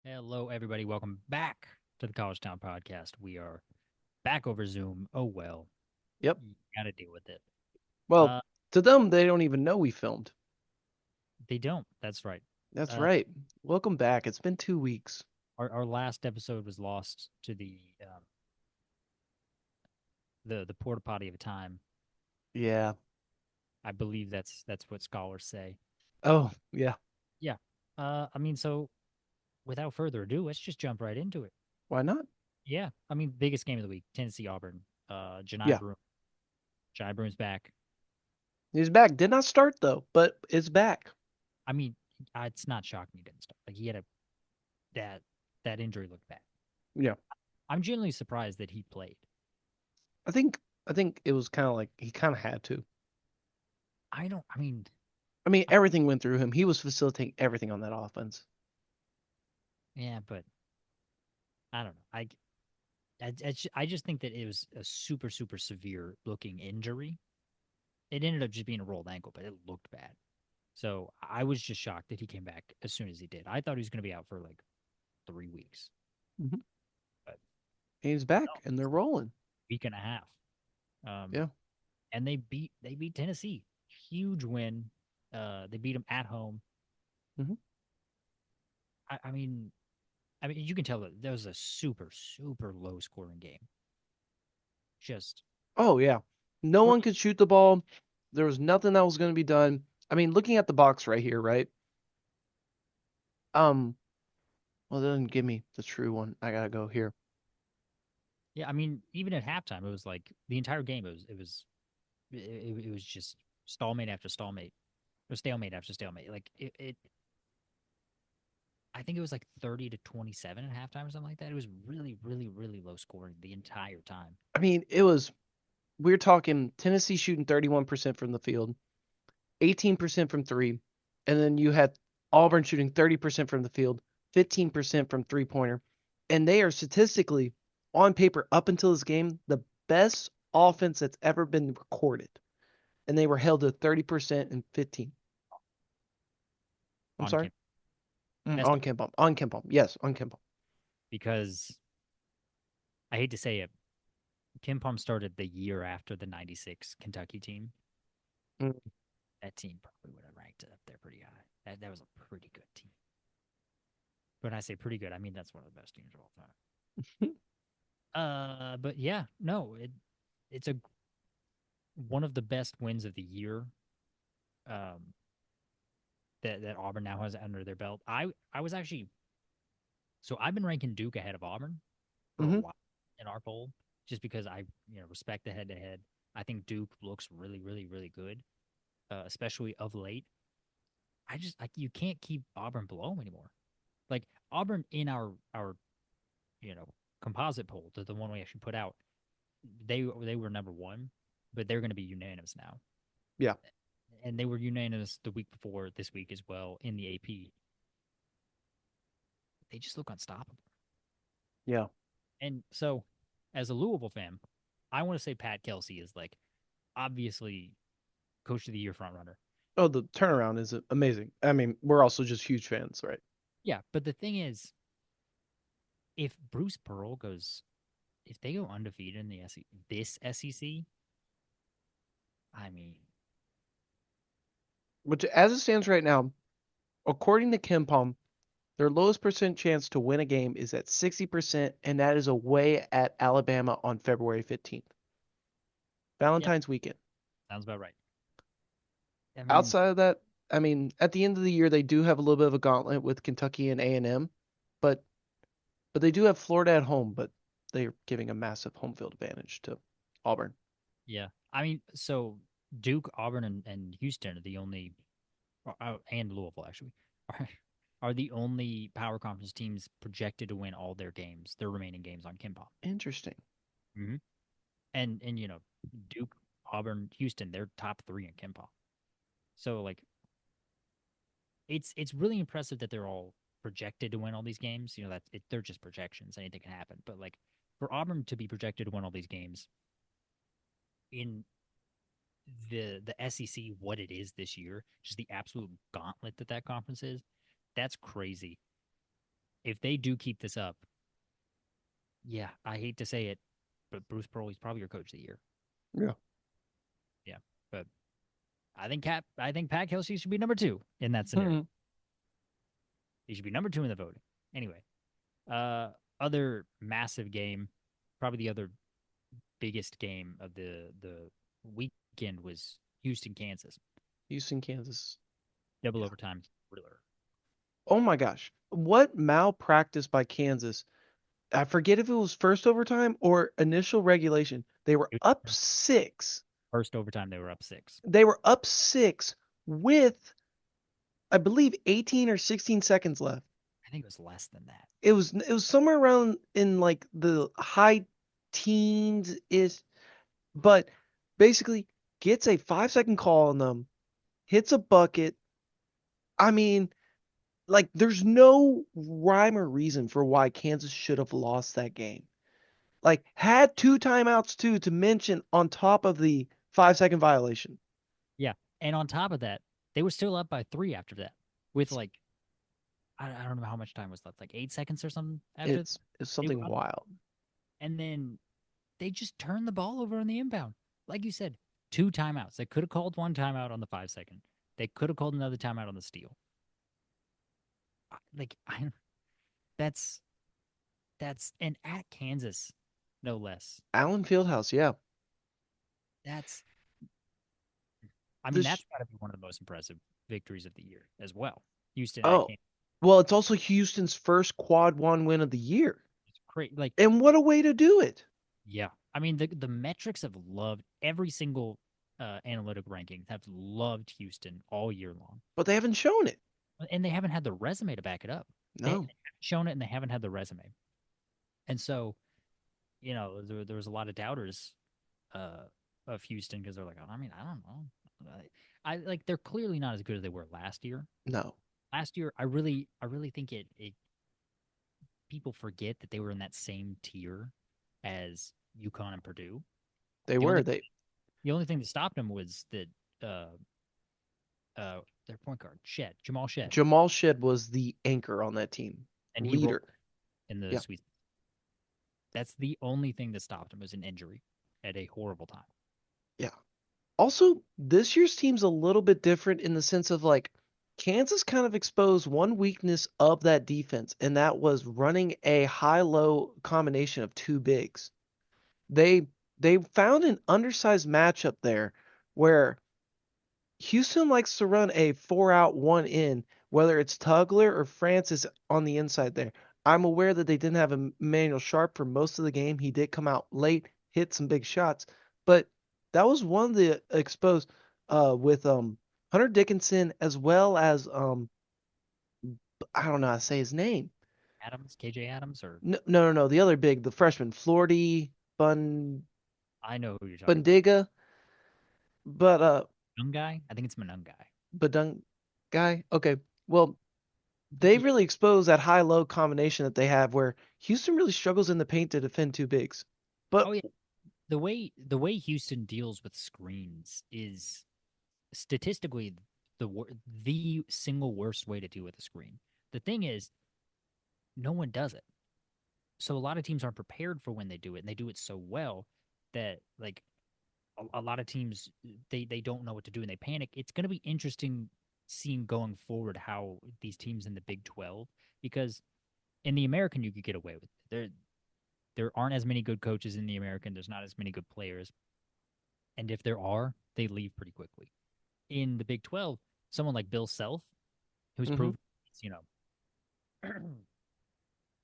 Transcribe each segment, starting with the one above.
Hello, everybody. Welcome back to the College Town Podcast. We are back over Zoom. Oh, well, Yep. you got to deal with it. Well, Uh, to them, they don't even know we filmed. they don't. That's right. That's Uh, right. Welcome back. It's been 2 weeks. our last episode was lost to the porta potty of time. Yeah. I believe that's what scholars say. Oh, yeah. Yeah. So without further ado, let's just jump right into it. Why not? Yeah. Biggest game of the week, Tennessee Auburn. Janai Yeah. Broome. Janai Broome's back. He's back. Did not start though, but it's back. I mean, it's not shocking he didn't start. Like he had that that injury looked bad. Yeah. I'm genuinely surprised that he played. I think I think it was kind of like he kind of had to. I don't. I mean, I mean, I, everything went through him. He was facilitating everything on that offense. yeah, but I don't know. I just think that it was a super severe looking injury. It ended up just being a rolled ankle, but it looked bad. So I was just shocked that he came back as soon as he did. I thought he was going to be out for like 3 weeks, Hmm. but He's no, back and they're rolling. week and a half. Um, Yeah. and they beat Tennessee, huge win. They beat them at home. Hmm. I, I mean, you can tell that was a super low scoring game. Just Oh yeah. No one pretty. could shoot the ball. There was nothing that was going to be done. I mean, looking at the box right here, right? Um, well, it doesn't give me the true one. I gotta go here. Yeah, even at halftime, it was like the entire game. It was just stalemate after stalemate, or stalemate after stalemate. Like it. I think it was like 30-27 at halftime or something like that. It was really low scoring the entire time. I mean, it was we're talking Tennessee shooting 31% from the field, 18% from three, and then you had Auburn shooting 30% from the field, 15% from three-pointer. And they are statistically, on paper, up until this game, the best offense that's ever been recorded. And they were held to 30% and 15. I'm On sorry? Kim. That's the On Ken Palm. On Ken Palm. Yes, on Ken Palm. because I hate to say it, Kim Palm started the year after the '96 Kentucky team. Mm. That team probably would have ranked it up there pretty high. That was a pretty good team. When I say pretty good, I mean that's one of the best teams of all time. But yeah, no, it's a one of the best wins of the year. Um, that Auburn now has under their belt. I was actually so I've been ranking Duke ahead of Auburn for a Hmm. while in our poll, just because I respect the head to head. I think Duke looks really good, especially of late. I just like you can't keep Auburn below 'em anymore. Like Auburn in our you know composite poll, the one we actually put out, they were number one, but they're going to be unanimous now, Yeah. and they were unanimous the week before this week as well in the AP. They just look unstoppable. Yeah. And so, as a Louisville fan, I want to say Pat Kelsey is like obviously coach of the year front runner. Oh, the turnaround is amazing. I mean, we're also just huge fans, right? Yeah, but the thing is, if Bruce Pearl goes, if they go undefeated in the this SEC, I mean, Which, as it stands right now, according to Ken Palm, their lowest percent chance to win a game is at 60%, and that is away at Alabama on February 15th, yeah, Valentine's weekend. sounds about right. I mean, Outside of that, I mean, at the end of the year, they do have a little bit of a gauntlet with Kentucky and A&M, but but they do have Florida at home, but they're giving a massive home field advantage to Auburn. yeah, so Duke, Auburn, and Houston are the only, and Louisville actually, are, are the only power conference teams projected to win all their games, their remaining games on Kimpom. Interesting. Mm-hmm. And Duke, Auburn, Houston, they're top three in Kimpom. So like it's really impressive that they're all projected to win all these games. They're just projections. Anything can happen. But like for Auburn to be projected to win all these games in the SEC, what it is this year, just the absolute gauntlet that conference is, that's crazy. if they do keep this up, yeah, I hate to say it, but Bruce Pearl's probably your coach of the year. Yeah. Yeah, but I think Pat Kelsey should be number 2 in that scenario. Mhm. He should be number 2 in the voting. Anyway, uh, other massive game, probably the other biggest game of the weekend was Houston, Kansas, Houston, Kansas. double Yeah. overtime thriller. Oh my gosh. What malpractice by Kansas. I forget if it was first overtime or initial regulation. They were It up was 6. first overtime they were up 6. They were up 6 with, I believe, 18 or 16 seconds left. I think it was less than that. It was somewhere around in like the high teens is, but basically gets a 5-second call on them, hits a bucket. I mean, like there's no rhyme or reason for why Kansas should have lost that game. Like had 2 timeouts too to mention on top of the 5-second violation. Yeah, and on top of that, they were still up by 3 after that, with like I don't know how much time was left, like 8 seconds or something after It's they were something up, wild. and then they just turned the ball over on the inbound. Like you said, 2 timeouts. They could have called 1 timeout on the 5-second. They could have called another timeout on the steal. Like I, that's and at Kansas, no less. Allen Fieldhouse, yeah. That's I mean This that's got to be one of the most impressive victories of the year as well. Houston at oh, Kansas, well, it's also Houston's first quad one win of the year. great. Like And what a way to do it. yeah, I mean the metrics have loved every single analytic ranking have loved Houston all year long, But they haven't shown it. and they haven't had the resume to back it up. They No. haven't shown it, and they haven't had the resume. And so, there was a lot of doubters uh, of Houston because they're like, oh, I mean, I don't know. Like they're clearly not as good as they were last year. No. Last year, I really think it people forget that they were in that same tier as UConn and Purdue. They The were. only They the only thing that stopped them was that uh their point guard Jamal Shed, Jamal Shed was the anchor on that team. and he rolled Leader. in the Yeah. Sweet. That's the only thing that stopped him was an injury at a horrible time. Yeah. Also, this year's team's a little bit different in the sense of like Kansas kind of exposed one weakness of that defense, and that was running a high-low combination of 2 bigs. They they found an undersized matchup there where Houston likes to run a 4 out, 1 in, whether it's Tugler or Francis on the inside there. I'm aware that they didn't have Emmanuel Sharp for most of the game. He did come out late, hit some big shots, but that was one of the exposed with Hunter Dickinson as well as I don't know how to say his name. Adams, KJ Adams, or No, no, no, no, the other big, the freshman, Flordy Bun I know who you're talking about. Bundiga, but Mungai? I think it's Mungai. Badung guy. Okay, well, they Yeah. really expose that high-low combination that they have where Houston really struggles in the paint to defend 2 bigs. But Oh yeah. The way Houston deals with screens is statistically the single worst way to deal with a screen. The thing is, no one does it. So a lot of teams aren't prepared for when they do it, and they do it so well that like a lot of teams they don't know what to do and they panic. It's going to be interesting seeing going forward how these teams in the Big 12, because in the American you could get away with it. There aren't as many good coaches in the American. There's not as many good players, and if there are, they leave pretty quickly. In the Big 12, someone like Bill Self, who's mhm, proven he's,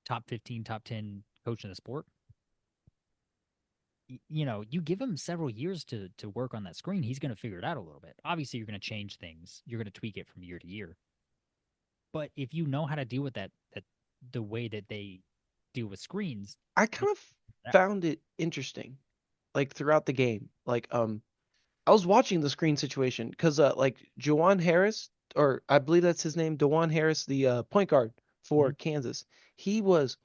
top 15, top 10 coach in the sport, you give him several years to work on that screen, he's going to figure it out a little bit. Obviously, you're going to change things. You're going to tweak it from year to year. But if you know how to deal with that the way that they deal with screens, I you kind of that found it interesting, like throughout the game. Like I was watching the screen situation because like Juwan Harris, or I believe that's his name, Dewan Harris, the point guard for Mhm. Kansas. He was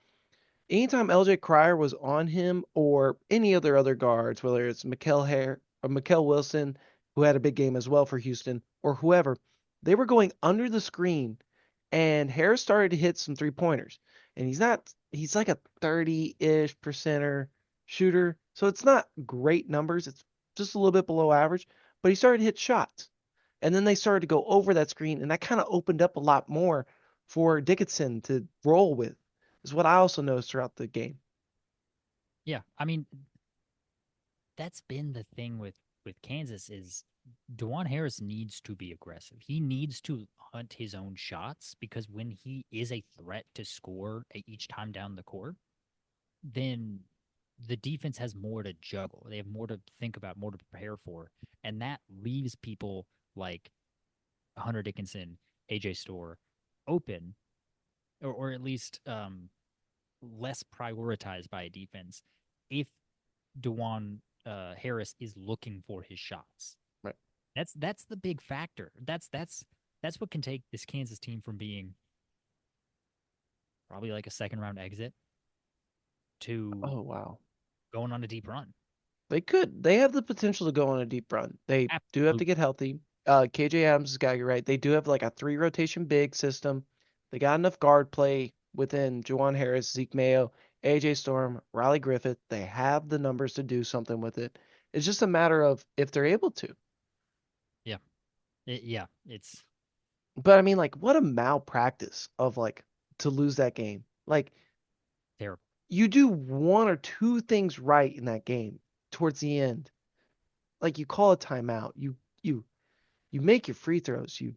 anytime LJ Cryer was on him or any other guards, whether it's Mikael Hare or Mikael Wilson, who had a big game as well for Houston, or whoever, they were going under the screen and Harris started to hit some 3-pointers. And he's like a 30-ish percenter shooter. So it's not great numbers. It's just a little bit below average, but he started to hit shots. And then they started to go over that screen, and that kind of opened up a lot more for Dickinson to roll with, is what I also noticed throughout the game. Yeah, I mean, that's been the thing with Kansas is DeJuan Harris needs to be aggressive. He needs to hunt his own shots because when he is a threat to score each time down the court, then the defense has more to juggle. They have more to think about, more to prepare for, and that leaves people like Hunter Dickinson, AJ Storr open, or at least less prioritized by a defense if DeJuan Harris is looking for his shots. Right. That's the big factor. That's what can take this Kansas team from being probably like a second round exit to Oh, wow. going on a deep run. They could. They have the potential to go on a deep run. They do have to Absolutely. get healthy. KJ Adams has got to get right. They do have like a 3 rotation big system. They got enough guard play within Juwan Harris, Zeke Mayo, AJ Storm, Riley Griffith. They have the numbers to do something with it. It's just a matter of if they're able to. Yeah. Yeah. It's But I mean, like, what a malpractice of like to lose that game. Like, terrible. you do one or two things right in that game towards the end. Like you call a timeout, you you make your free throws, you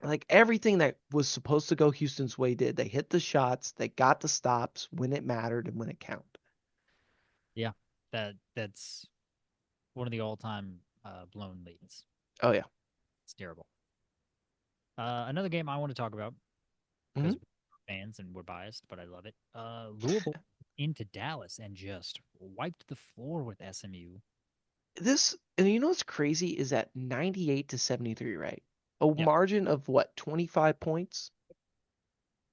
like everything that was supposed to go Houston's way did. They hit the shots, they got the stops when it mattered and when it counted. Yeah. That's one of the all time blown leads. Oh yeah. It's terrible. Another game I want to talk about hmm because we're fans and we're biased, but I love it. Louisville into Dallas and just wiped the floor with SMU. This and you know what's crazy is that 98-73, right? A Yep. margin of what, 25 points?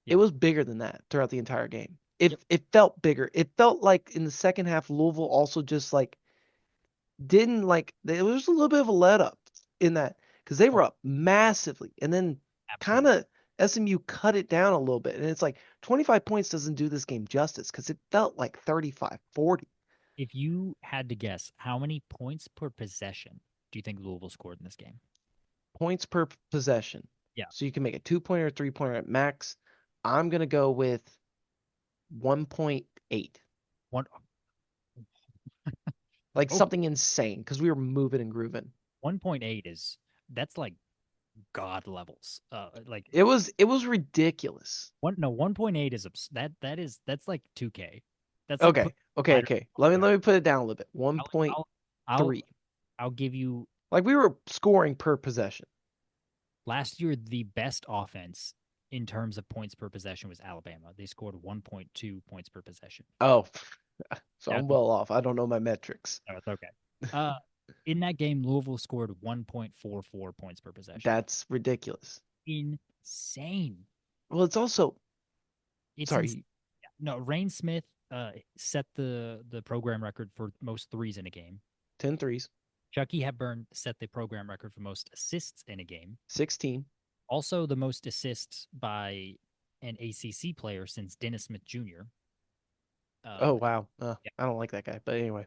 It Yep. was bigger than that throughout the entire game. It Yep. it felt bigger. It felt like in the second half Louisville also just like didn't like there was a little bit of a let up in that because they were Oh, up massively and then kind absolutely. of SMU cut it down a little bit and it's like 25 points doesn't do this game justice because it felt like 35-40 If you had to guess, how many points per possession do you think Louisville scored in this game? points per possession. Yeah. So you can make a 2-pointer or 3-pointer at max. I'm gonna go with 1.8, One like okay. something insane because we were moving and grooving. 1.8 is that's like god levels. Like It was ridiculous. 1.8 is that's like 2K. That's like Okay, put okay, lighter. okay. Let me put it down a little bit. I'll I'll I'll 1.3. I'll give you Like we were scoring per possession. last year the best offense in terms of points per possession was Alabama. They scored 1.2 points per possession. Oh, so Yeah, I'm well off. I don't know my metrics. no, it's okay. Uh, in that game, Louisville scored 1.44 points per possession. That's ridiculous. Insane. Well, it's also It's insane. sorry, No, Rain Smith set the program record for most threes in a game. 10 threes, Chucky Hepburn set the program record for most assists in a game. 16. Also, the most assists by an ACC player since Dennis Smith Jr. Oh, Uh, wow. yeah. I don't like that guy. But anyway,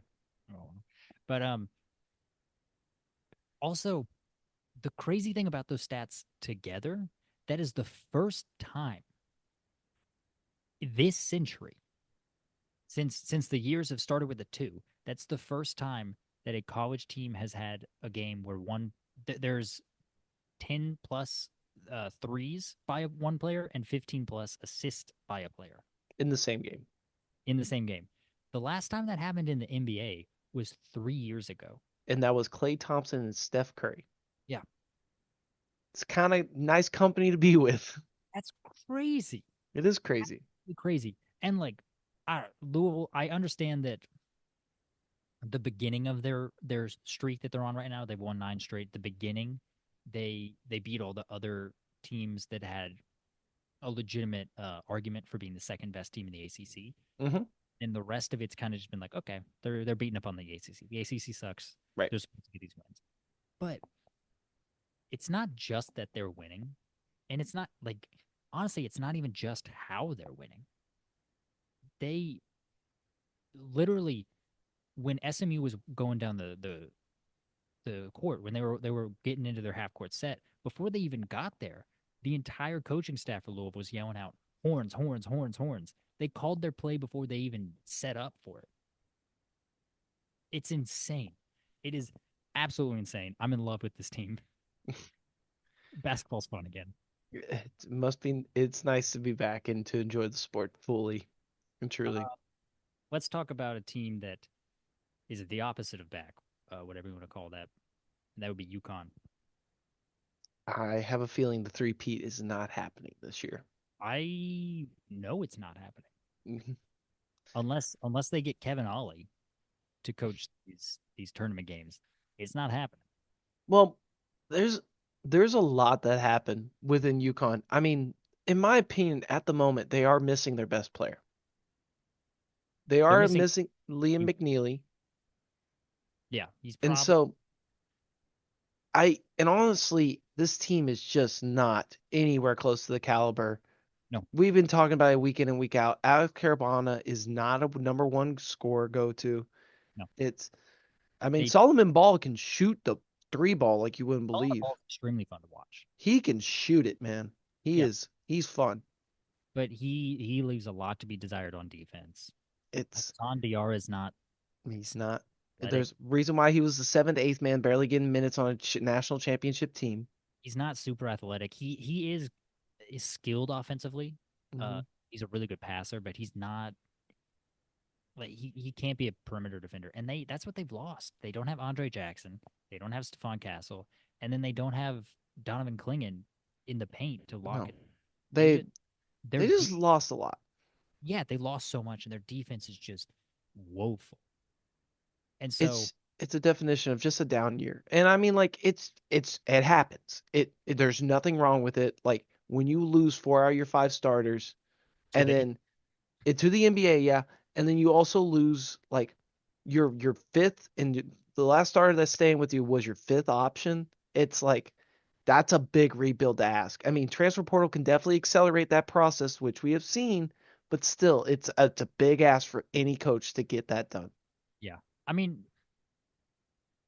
But also the crazy thing about those stats together, that is the first time this century, since the years have started with a two, that's the first time that a college team has had a game where there's 10 plus threes by one player and 15 plus assists by a player in the same game. in the same game. The last time that happened in the NBA was 3 years ago. And that was Klay Thompson and Steph Curry. Yeah, It's kind of nice company to be with. that's crazy. It is crazy. Absolutely crazy. And like, Louisville, I understand that the beginning of their streak that they're on right now, they've won 9 straight. The beginning, they beat all the other teams that had a legitimate argument for being the second best team in the ACC. hmm And the rest of it's kind of just been like, okay, they're beating up on the ACC. The ACC sucks. Right. They're supposed to get these wins, but it's not just that they're winning, and it's not like honestly, it's not even just how they're winning. They literally, when SMU was going down the court, when they were getting into their half court set, before they even got there, the entire coaching staff for Louisville was yelling out horns, horns, horns, horns. They called their play before they even set up for it. It's insane. It is absolutely insane. I'm in love with this team. Basketball's fun again. It must be. It's nice to be back and to enjoy the sport fully and truly. Let's talk about a team that is the opposite of back, whatever you want to call that. And that would be UConn. I have a feeling the three-peat is not happening this year. I know it's not happening Mhm. unless they get Kevin Ollie to coach these tournament games. It's not happening. Well, there's there's a lot that happened within UConn. I mean, in my opinion, at the moment, they are missing their best player. They They're are missing. missing Liam McNeely, Yeah, he's and probably so and honestly, this team is just not anywhere close to the caliber. no, We've been talking about it week in and week out. Alex Carabana is not a number one scorer go to. no. It's, I mean, They Solomon Ball can shoot the three ball like you wouldn't All the believe. ball's extremely fun to watch. He can shoot it, man. Yeah, He's fun. but he leaves a lot to be desired on defense. It's, Hassan Diarra is not he's not, athletic. there's reason why he was the seventh, eighth man, barely getting minutes on a national championship team. He's not super athletic. He is skilled offensively. Uh, Hmm. he's a really good passer, but he's not like he can't be a perimeter defender. And that's what they've lost. They don't have Andre Jackson. They don't have Stephon Castle, and then they don't have Donovan Clingan in the paint to lock No, it. They they just their they just lost a lot. yeah, they lost so much, and their defense is just woeful. And so, It's a definition of just a down year. And I mean like it happens. There's nothing wrong with it. Like when you lose four out of your five starters to and the then to the NBA, yeah, and then you also lose like your fifth and the last starter that's staying with you was your fifth option. It's like that's a big rebuild to ask. I mean, transfer portal can definitely accelerate that process, which we have seen, but still, it's a big ask for any coach to get that done. yeah, I mean,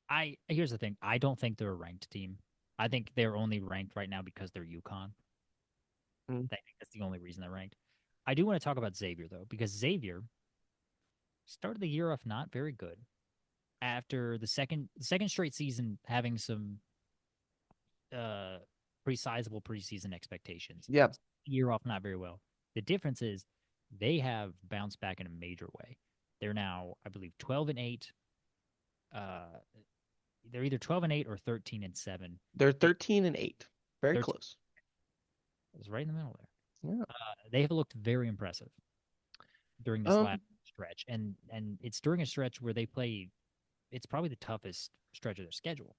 I here's the thing. I don't think they're a ranked team. I think they're only ranked right now because they're UConn. Mm. I think that's the only reason they're ranked. I do want to talk about Xavier though, because Xavier started the year off not very good. After the second straight season having some uh pretty sizable preseason expectations. Yeah, Year off not very well. The difference is they have bounced back in a major way. They're now, I believe, 12-8. Uh they're either 12-8 or 13-7. they're It 13 and 8. Very 13 close. was right in the middle there. Yeah. They have looked very impressive during this Um, last stretch, and it's during a stretch where they play. It's probably the toughest stretch of their schedule.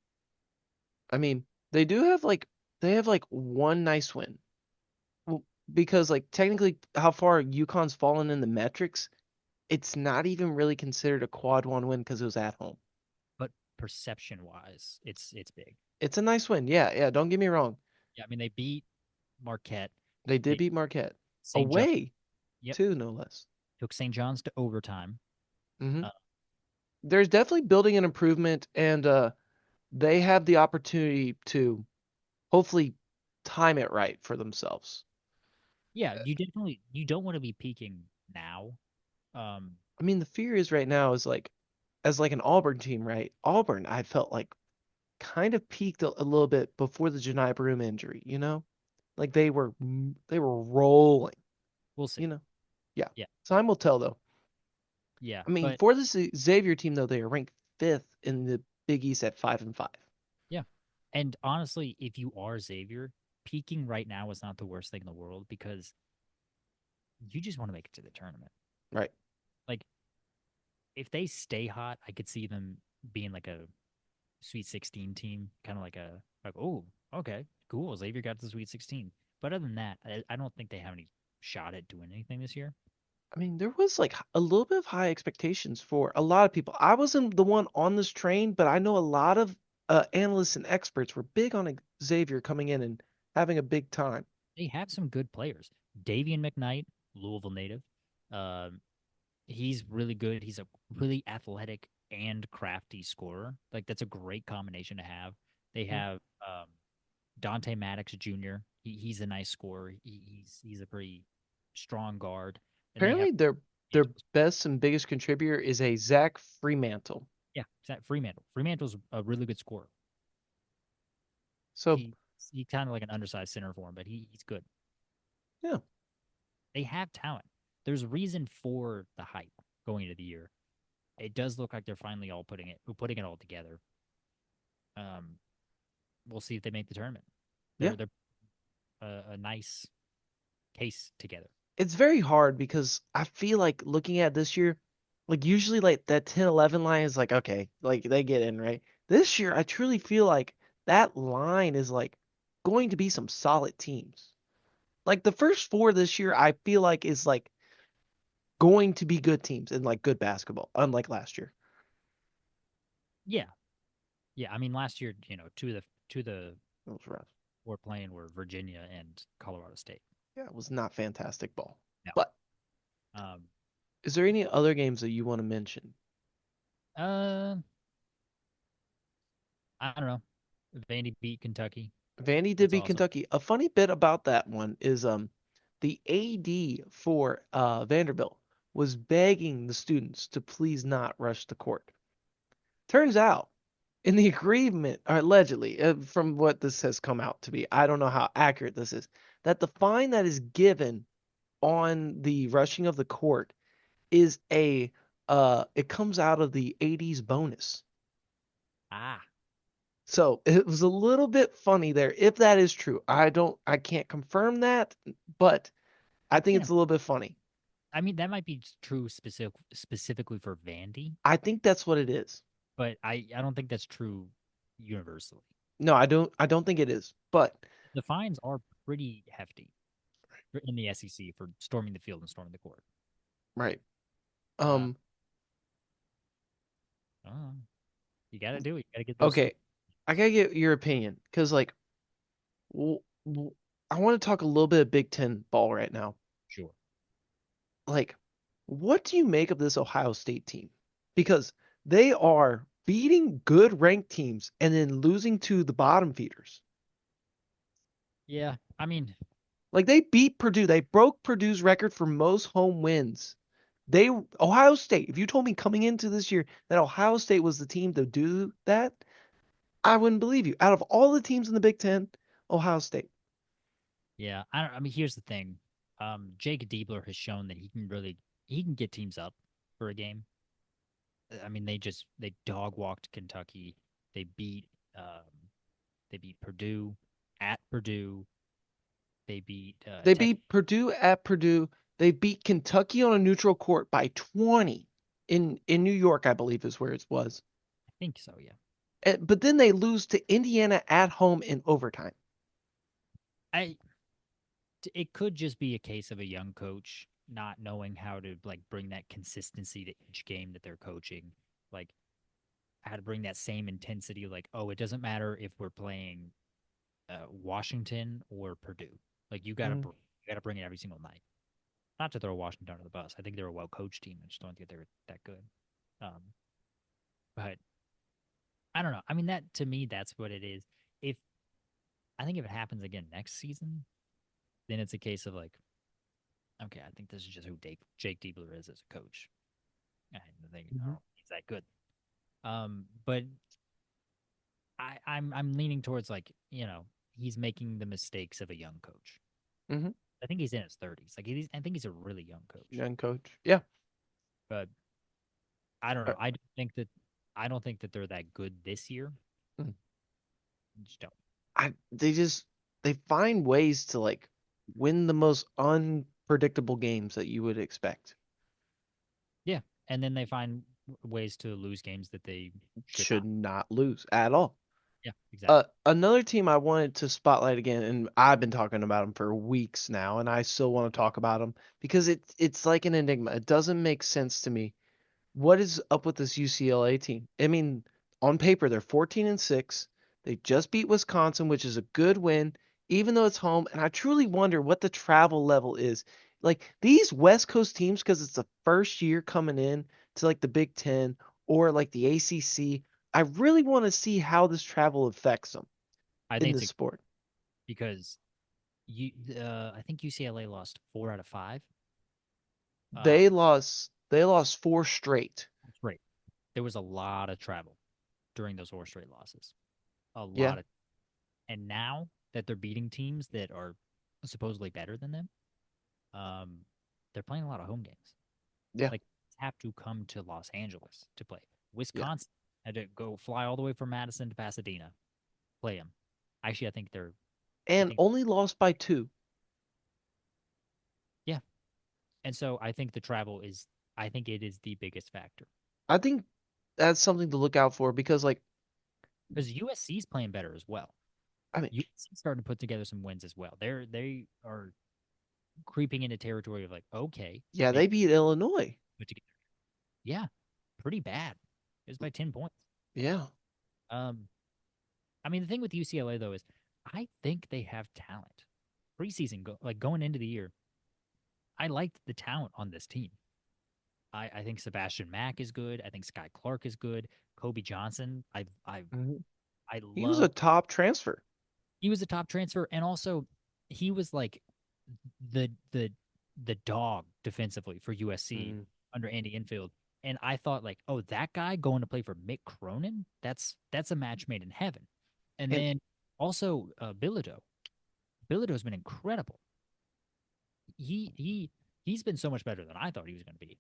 I mean, they do have like they have like one nice win. Well, because like technically how far UConn's fallen in the metrics, it's not even really considered a quad one win because it was at home. But perception wise, it's big. It's a nice win. Yeah, yeah, don't get me wrong. Yeah, I mean they beat Marquette. They did They beat Marquette St. John. away Yep, too, no less. took St. John's to overtime. Hmm. Uh, There's definitely building an improvement, and they have the opportunity to hopefully time it right for themselves. yeah, you don't want to be peaking now. Um, I mean, the fear is right now is like as like an Auburn team, right? Auburn, I felt like kind of peaked a little bit before the Janai Broome injury, you know? Like they were rolling, we'll see. you know? Yeah. Yeah, Time will tell though. yeah, I mean, but for this Xavier team though, they are ranked fifth in the Big East at 5-5. yeah. And honestly, if you are Xavier, peaking right now is not the worst thing in the world because you just want to make it to the tournament. Right. Like if they stay hot, I could see them being like a Sweet 16 team, kind of like oh, okay, cool, Xavier got to the Sweet 16. But other than that, I don't think they have any shot at doing anything this year. I mean, there was like a little bit of high expectations for a lot of people. I wasn't the one on this train, but I know a lot of analysts and experts were big on Xavier coming in and having a big time. They have some good players. Davian McKnight, Louisville native. Um, he's really good. He's a really athletic and crafty scorer. Like that's a great combination to have. They Mm. have Dante Maddox Jr. He's a nice scorer. He's a pretty strong guard. And they have Apparently, their best and biggest contributor is a Zach Fremantle. yeah, Zach Fremantle. Fremantle's a really good scorer. So He's kind of like an undersized center for him, but he's good. yeah, They have talent. There's reason for the hype going into the year. It does look like they're finally all putting it all together. Um, we'll see if they make the tournament. yeah. They're a nice case together. It's very hard because I feel like looking at this year, like usually like that 10-11 line is like okay, like they get in, right? This year I truly feel like that line is like going to be some solid teams. Like the first four this year I feel like is like going to be good teams and like good basketball, unlike last year. Yeah, yeah. I mean, last year, two of the It was rough. were playing were Virginia and Colorado State. Yeah, it was not fantastic ball. No. But Um. is there any other games that you want to mention? Uh. I don't know. Vandy beat Kentucky. Vandy did That's beat awesome. Kentucky. A funny bit about that one is the AD for Vanderbilt was begging the students to please not rush the court. Turns out in the agreement, or allegedly, from what this has come out to be, I don't know how accurate this is, that the fine that is given on the rushing of the court is it comes out of the AD's bonus. Ah. So it was a little bit funny there, if that is true. I can't confirm that, but I I think it's can't. a little bit funny. I mean, that might be true specifically for Vandy, I think that's what it is. but I don't think that's true universally. No, I don't think it is. But The fines are pretty hefty in the SEC for storming the field and storming the court. right. Uh, Um, uh, you got to do it. You got to get those okay. students. I gotta get your opinion because like w w I want to talk a little bit of Big Ten ball right now. Sure. Like, what do you make of this Ohio State team? Because they are beating good ranked teams and then losing to the bottom feeders. Yeah. I mean, Like they beat Purdue. They broke Purdue's record for most home wins. They Ohio State, if you told me coming into this year that Ohio State was the team to do that, I wouldn't believe you. Out of all the teams in the Big Ten, Ohio State. yeah. I mean, here's the thing. Jake Diebler has shown that he can get teams up for a game. I mean, they dog walked Kentucky. They beat um, they beat Purdue at Purdue. They beat They Texas. beat Purdue at Purdue. They beat Kentucky on a neutral court by 20 in New York, I believe is where it was. I think so. Yeah. But then they lose to Indiana at home in overtime. I it could just be a case of a young coach not knowing how to like bring that consistency to each game that they're coaching. Like how to bring that same intensity. Like, oh, it doesn't matter if we're playing Washington or Purdue. Like Mm, you gotta bring it every single night. Not to throw Washington under the bus. I think they're a well coached team. I just don't think they're that good. Um, but I don't know. I mean, that to me, that's what it is. If I think if it happens again next season, then it's a case of like, okay, I think this is just who Jake Diebler is as a coach. I think I don't mhm, know, he's that good. But I'm leaning towards like he's making the mistakes of a young coach. mhm. I think he's in his 30s. Like I think he's a really young coach. Young coach. Yeah. But I don't Uh, know. I don't think that they're that good this year. mm. I just don't. They find ways to like win the most unpredictable games that you would expect. Yeah, and then they find ways to lose games that they should Should not. not lose at all. Yeah, exactly. Another team I wanted to spotlight again, and I've been talking about them for weeks now, and I still want to talk about them because it's like an enigma. It doesn't make sense to me. What is up with this UCLA team? I mean, on paper they're 14-6. They just beat Wisconsin, which is a good win. even though it's home, and I truly wonder what the travel level is. Like these West Coast teams, because it's the first year coming in to like the Big Ten or like the ACC, I really want to see how this travel affects them I in think the it's a, sport. because I think UCLA lost 4 out of 5. Uh, They lost four straight. that's great. There was a lot of travel during those 4 straight losses. A Yeah, lot of, and now that they're beating teams that are supposedly better than them, um, they're playing a lot of home games. yeah, Like have to come to Los Angeles to play. yeah. Wisconsin had to go fly all the way from Madison to Pasadena, play them. Actually, I think they're, I And think, only lost by two. yeah. And so I think the travel is, I think it is the biggest factor I think that's something to look out for because like because USC's playing better as well. I mean, USC's starting to put together some wins as well. They are creeping into territory of like, okay, yeah, they they beat Illinois. put together. Yeah, pretty bad. It was by 10 points. Yeah. Um, I mean, the thing with UCLA though is, I think they have talent. Preseason, like going into the year, I liked the talent on this team. I think Sebastian Mack is good. I think Sky Clark is good. Kobe Johnson, Mhm. I He was a love. top transfer. He was a top transfer, and also he was like the the the dog defensively for USC Mm. under Andy Enfield. And I thought like, oh, that guy going to play for Mick Cronin, that's a match made in heaven. And And then also Bilodeau. Bilodeau's been incredible. He's been so much better than I thought he was going to be.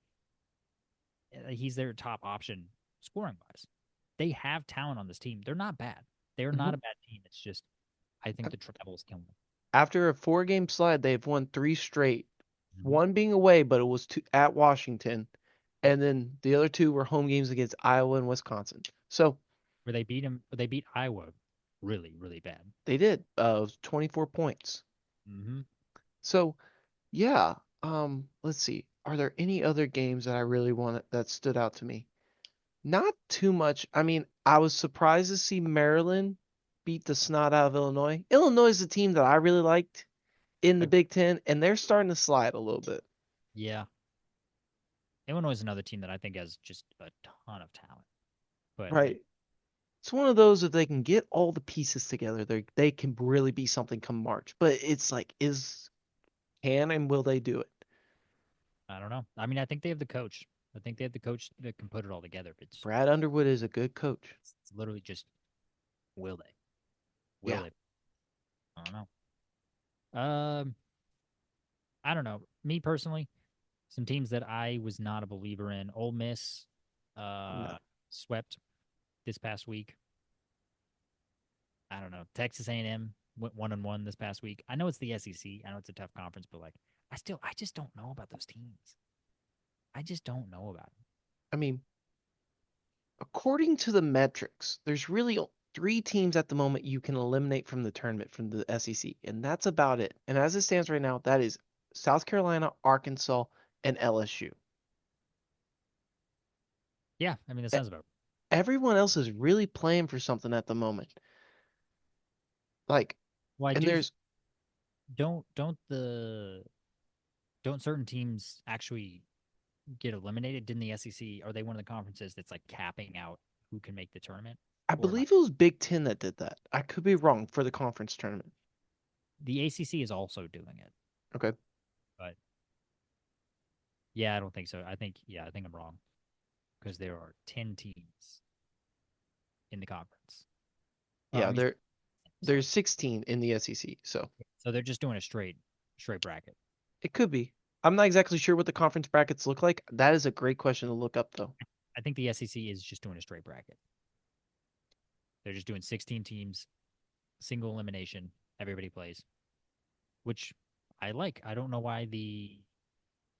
He's their top option scoring wise. They have talent on this team. They're not bad. They're not mhm. a bad team. It's just I think the travel is killing them. After a four-game slide, they've won three straight. Mm-hmm. One being away, but it was two at Washington, Yep. and then the other two were home games against Iowa and Wisconsin. So Where they beat him, they beat Iowa really, really bad. they did. It was 24 points. Mm-hmm. So yeah. Let's see. Are there any other games that I really want that stood out to me? Not too much. I mean, I was surprised to see Maryland beat the snot out of Illinois. Illinois is a team that I really liked in the Big Ten, and they're starting to slide a little bit. Yeah. Illinois is another team that I think has just a ton of talent. But Right. It's one of those if they can get all the pieces together, they can really be something come March. But it's like, is can and will they do it? I don't know. I mean, I think they have the coach. I think they have the coach that can put it all together. Brad Underwood is a good coach. It's literally just will they? Will Yeah. they? I don't know. I don't know. Me personally, some teams that I was not a believer in. Ole Miss, uh, No. swept this past week. I don't know. Texas A&M went 1-1 this past week. I know it's the SEC. I know it's a tough conference, but like, I just don't know about those teams. I just don't know about them. I mean, according to the metrics, there's really three teams at the moment you can eliminate from the tournament from the SEC, and that's about it. And as it stands right now, that is South Carolina, Arkansas, and LSU. Yeah, I mean, that E- sounds about. Everyone else is really playing for something at the moment. Like, Well, I and do there's don't certain teams actually get eliminated? Didn't the SEC, are they one of the conferences that's like capping out who can make the tournament? I Or am I? believe it was Big Ten that did that. I could be wrong for the conference tournament. The ACC is also doing it, Okay. but yeah, I don't think so. I think I'm wrong because there are 10 teams in the conference. I Yeah, mean, there's sorry. 16 in the SEC, so So they're just doing a straight bracket. it could be. I'm not exactly sure what the conference brackets look like. That is a great question to look up, though. I think the SEC is just doing a straight bracket. They're just doing 16 teams, single elimination, everybody plays, which I like. I don't know why the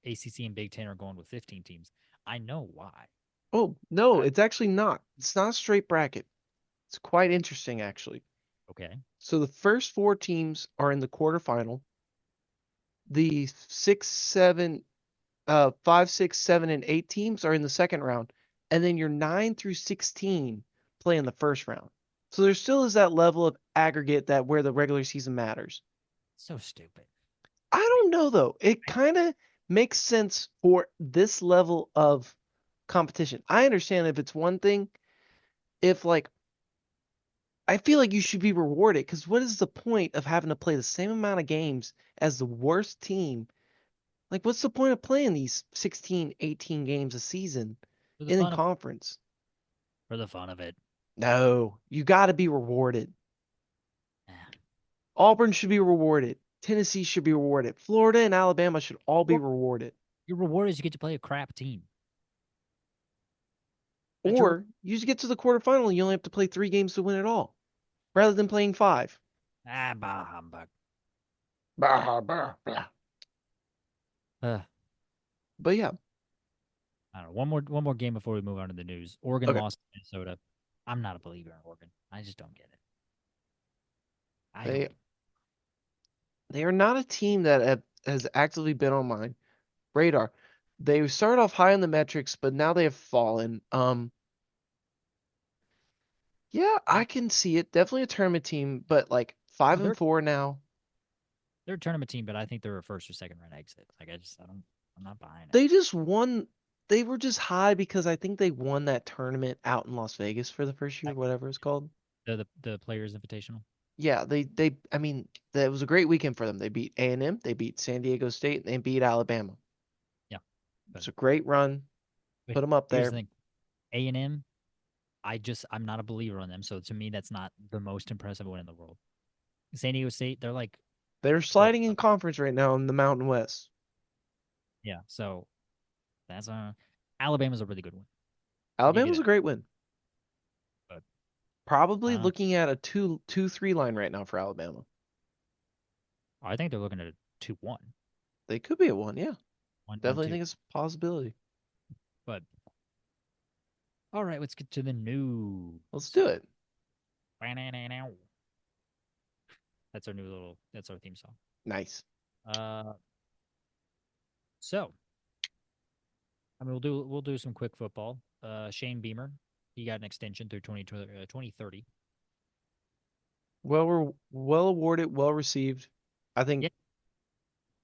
ACC and Big Ten are going with 15 teams. I know why. Oh, no, I, it's actually not. It's not a straight bracket. It's quite interesting, actually. okay. So the first four teams are in the quarterfinal. The six, seven, 5, 6, 7, and 8 teams are in the second round. And then your 9 through 16 play in the first round. So there still is that level of aggregate that where the regular season matters. So stupid. I don't know though. It kind of makes sense for this level of competition. I understand if it's one thing, if like I feel like you should be rewarded because what is the point of having to play the same amount of games as the worst team? Like, what's the point of playing these 16, 18 games a season For the in fun of conference? for the fun of it. No, you got to be rewarded. Yeah. Auburn should be rewarded. Tennessee should be rewarded. Florida and Alabama should all be Well, rewarded. your reward is you get to play a crap team. That's your Or you just get to the quarterfinal and you only have to play 3 games to win it all, rather than playing 5. bah humbug. Bah, bah, bah. Uh, But yeah, I don't know. One more game before we move on to the news. Oregon okay. lost to Minnesota. I'm not a believer in Oregon. I just don't get it. I They don't. they are not a team that has actively been on my radar. They started off high in the metrics, but now they have fallen. Yeah, I can see it. Definitely a tournament team, but like five No, and four now. they're a tournament team, but I think they're a first or second round exit. Like I don't. I'm not buying it. They just won. They were just high because I think they won that tournament out in Las Vegas for the first year, Like whatever it's called. the Players Invitational. Yeah, they I mean, that was a great weekend for them. They beat A&M, they beat San Diego State, and they beat Alabama. Yeah, but, It's a great run. but Put them up here's there. the thing. A&M. I'm not a believer on them. So to me, that's not the most impressive win in the world. San Diego State. They're like They're what? sliding in conference right now in the Mountain West. Yeah. So that's Alabama's a really good one. I'll give you Alabama's a that. great win. But Probably uh, looking at a 2-3 line right now for Alabama. I think they're looking at a 2-1, They could be a one, yeah. 1 Definitely 2. think it's a possibility. But all right, let's get to the news. Let's do it. That's our new little. That's our theme song. Nice. Uh, so I mean, we'll do some quick football. Shane Beamer, he got an extension through 2030. We're well awarded, well received. I think Yeah,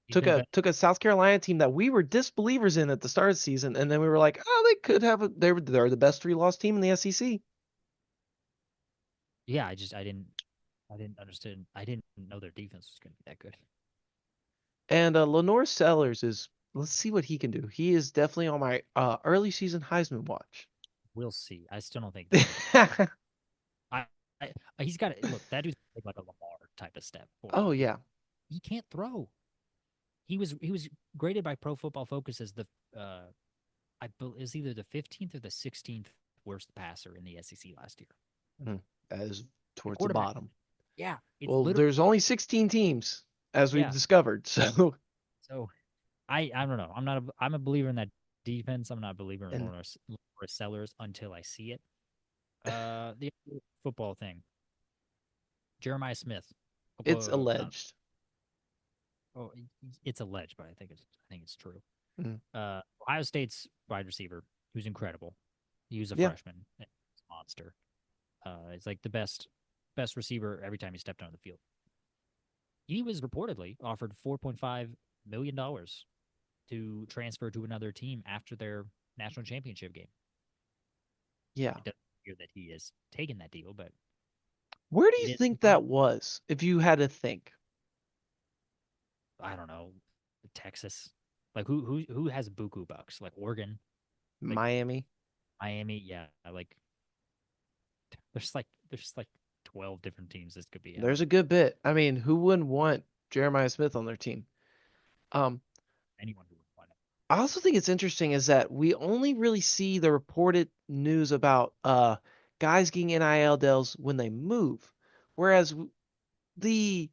he's took been a vet. took a South Carolina team that we were disbelievers in at the start of the season, and then we were like, oh, they could have they're the best 3-loss team in the SEC. Yeah, I didn't understand. I didn't know their defense was going to be that good. And Lenore Sellers is let's see what he can do. He is definitely on my early season Heisman watch. We'll see. I still don't think they're going to get him. I, he's got to look. That dude's like a Lamar type of step Oh forward. yeah. He can't throw. He was graded by Pro Football Focus as the is either the 15th or the 16th worst passer in the SEC last year. Hmm. That is The towards the quarterback. bottom. Yeah, it's Well, literally there's only 16 teams, as we've yeah. discovered. So, So I don't know. I'm a believer in that defense. I'm not a believer in and Laura Sellers until I see it. The football thing. Jeremiah Smith. it's Not, alleged. oh, it's alleged, but I think it's true. Mm. Ohio State's wide receiver, who's incredible. He was a Yeah, freshman. He's a monster. It's like the best receiver every time he stepped onto the field. He was reportedly offered $4.5 million to transfer to another team after their national championship game. yeah. It doesn't appear that he has taken that deal, but Where do you it is. think that was, if you had to think? I don't know. Texas, like who has buku bucks? Like Oregon, like Miami. Miami. Yeah, like there's like 12 different teams this could be on. There's a good bit. I mean, who wouldn't want Jeremiah Smith on their team? Um, Anyone who would want it. I also think it's interesting is that we only really see the reported news about guys getting NIL deals when they move, whereas the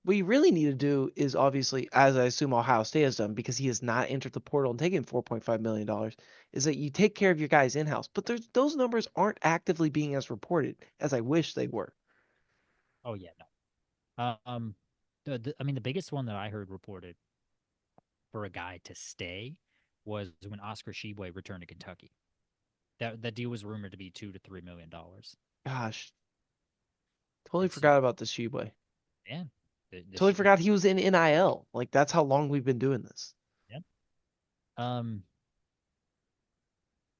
what you really need to do is obviously, as I assume Ohio State has done, because he has not entered the portal and taken $4.5 million, is that you take care of your guys in-house. But those numbers aren't actively being as reported as I wish they were. Oh yeah, no. I mean, the biggest one that I heard reported for a guy to stay was when Oscar Sheboy returned to Kentucky. That deal was rumored to be $2 to $3 million. Gosh. Totally It's forgot about the Shibwe. yeah, Totally this forgot he was in NIL. Like that's how long we've been doing this. yeah. Um,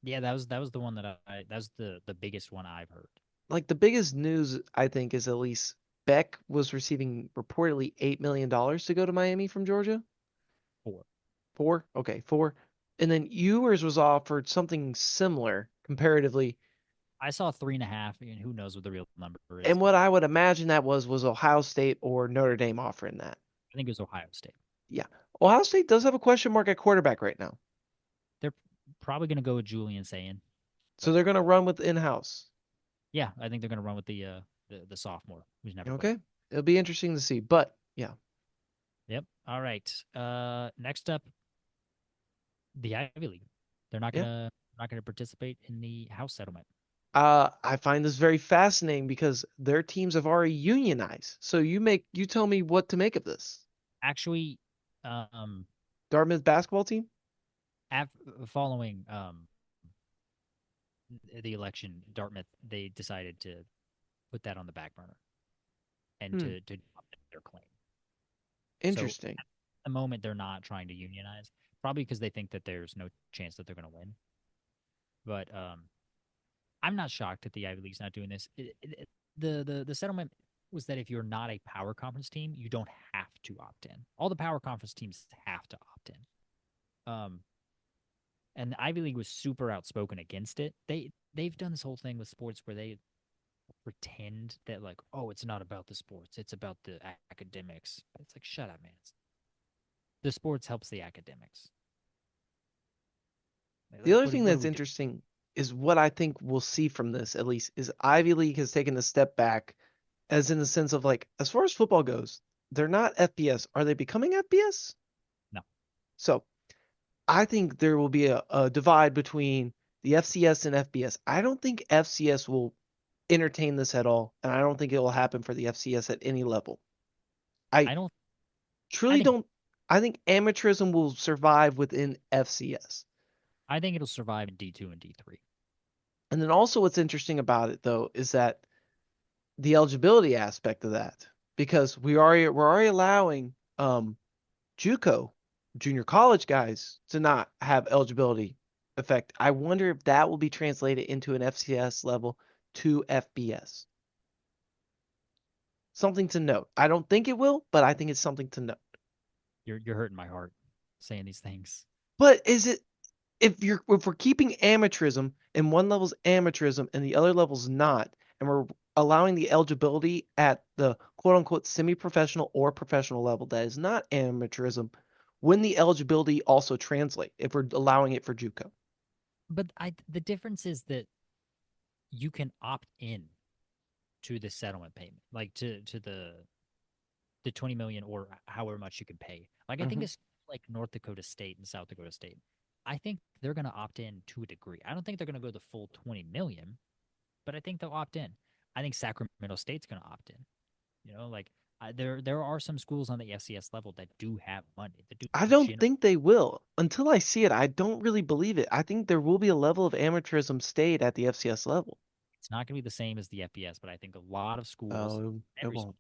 yeah, that was the one that that was the biggest one I've heard. Like the biggest news I think is at least Beck was receiving reportedly $8 million to go to Miami from Georgia. Four. Four? Okay, four. And then Ewers was offered something similar comparatively. I saw 3.5, and who knows what the real number is, And but what I would imagine that was Ohio State or Notre Dame offering that. I think it was Ohio State. Yeah. Ohio State does have a question mark at quarterback right now. They're probably gonna go with Julian saying, So but they're going to run with in-house. yeah, I think they're gonna run with the sophomore who's never played. Okay. It'll be interesting to see. But yeah. Yep. All right. Next up, the Ivy League. They're Yeah. not gonna participate in the house settlement. I find this very fascinating because their teams have already unionized. So you tell me what to make of this. Actually, um, Dartmouth basketball team? af following the election, Dartmouth they decided to put that on the back burner and Hmm. to drop their claim. So Interesting. at the moment, they're not trying to unionize, probably because they think that there's no chance that they're going to win. But I'm not shocked that the Ivy League's not doing this. The settlement was that if you're not a power conference team, you don't have to opt in. All the power conference teams have to opt in. And the Ivy League was super outspoken against it. They've done this whole thing with sports where they pretend that like, oh, it's not about the sports, it's about the academics. It's like, shut up, man. The sports helps the academics. The Like, other thing what are that's we doing? interesting is what I think we'll see from this, at least, is Ivy League has taken a step back, as in the sense of like, as far as football goes, they're not FBS. Are they becoming FBS? No, So I think there will be a divide between the FCS and FBS. I don't think FCS will entertain this at all, and I don't think it will happen for the FCS at any level. I I don't. I truly think don't. I think amateurism will survive within FCS. I think it'll survive in D2 and D3. And then also what's interesting about it though is that the eligibility aspect of that, because we're already allowing JUCO junior college guys to not have eligibility effect. I wonder if that will be translated into an FCS level to FBS. Something to note. I don't think it will, but I think it's something to note. You're hurting my heart saying these things. But is it if we're keeping amateurism and one level's amateurism and the other level's not, and we're allowing the eligibility at the quote unquote semi-professional or professional level that is not amateurism, wouldn't the eligibility also translate if we're allowing it for JUCO? But the difference is that you can opt in to the settlement payment, like to the 20 million or however much you can pay. Like I think Hmm. it's like North Dakota State and South Dakota State. I think they're going to opt in to a degree. I don't think they're going to go the full 20 million, but I think they'll opt in. I think Sacramento State's going to opt in. Like there are some schools on the FCS level that do have money that do I don't generate. think they will. Until I see it, I don't really believe it. I think there will be a level of amateurism stayed at the FCS level. It's not going to be the same as the FBS, but I think a lot of schools, Oh, it every won't.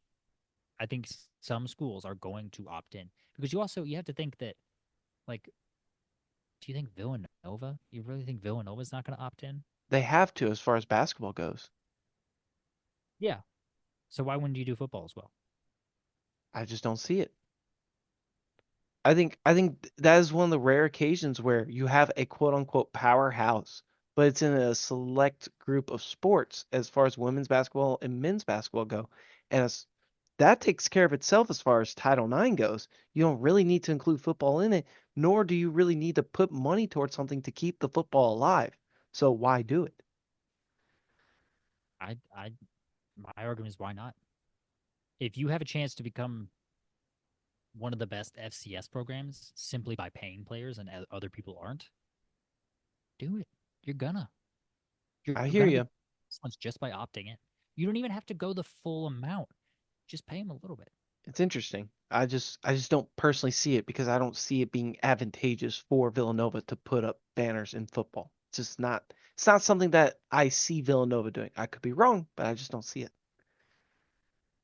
I think some schools are going to opt in because you have to think that like, do you think Villanova? You really think Villanova's not going to opt in? They have to as far as basketball goes. Yeah. So why wouldn't you do football as well? I just don't see it. I think that is one of the rare occasions where you have a quote unquote powerhouse, but it's in a select group of sports as far as women's basketball and men's basketball go. And that takes care of itself as far as Title IX goes. You don't really need to include football in it, nor do you really need to put money towards something to keep the football alive. So why do it? I my argument is why not? If you have a chance to become one of the best FCS programs simply by paying players and other people aren't, do it. You're gonna. You're I hear gonna be you. ones just by opting in. You don't even have to go the full amount. Just pay them a little bit. It's interesting. I just don't personally see it because I don't see it being advantageous for Villanova to put up banners in football. It's not something that I see Villanova doing. I could be wrong, but I just don't see it.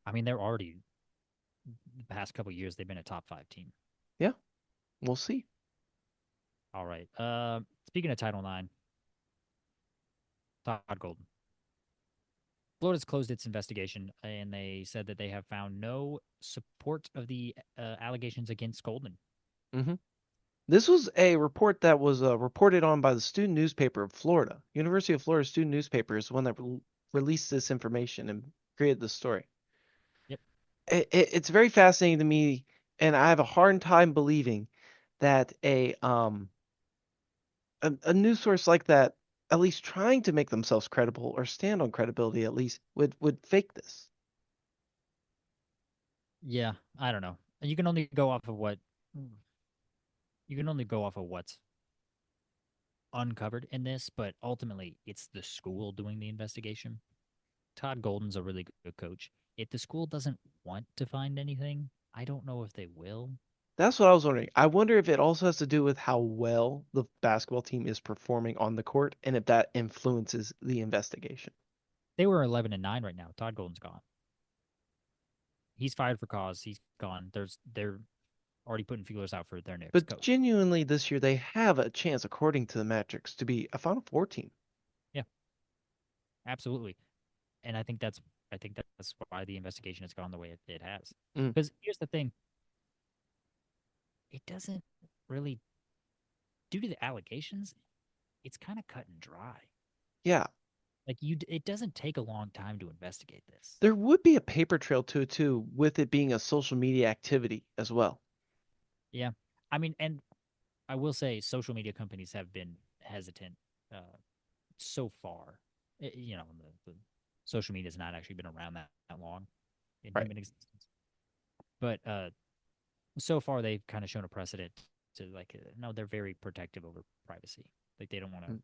I mean, they're already the past couple years they've been a top 5 team. Yeah, we'll see. All right. Speaking of Title IX, Todd Golden. Florida's closed its investigation, and they said that they have found no support of the allegations against Golden. hmm This was a report that was reported on by the student newspaper of Florida. University of Florida student newspaper is the one that released this information and created the story. Yep. It's very fascinating to me, and I have a hard time believing that a news source like that, at least trying to make themselves credible or stand on credibility, at least would fake this. Yeah, I don't know. You can only go off of what you can only go off of what's uncovered in this, but ultimately it's the school doing the investigation. Todd Golden's a really good coach. If the school doesn't want to find anything, I don't know if they will. That's what I was wondering. I wonder if it also has to do with how well the basketball team is performing on the court and if that influences the investigation. They were 11-9 right now. Todd Golden's gone. He's fired for cause. He's gone. They're already putting feelers out for their next But coach. genuinely this year they have a chance, according to the metrics, to be a Final Four team. Yeah, absolutely. And I think that's why the investigation has gone the way it has. Mm, Because here's the thing, it doesn't really, due to the allegations, it's kind of cut and dry. yeah, Like it doesn't take a long time to investigate this. there would be a paper trail to it too, with it being a social media activity as well. Yeah, I mean, and I will say, social media companies have been hesitant so far. The social media has not actually been around that long in Right. human existence, but so far they've kind of shown a precedent to like no, they're very protective over privacy. Like they don't want to, Mm.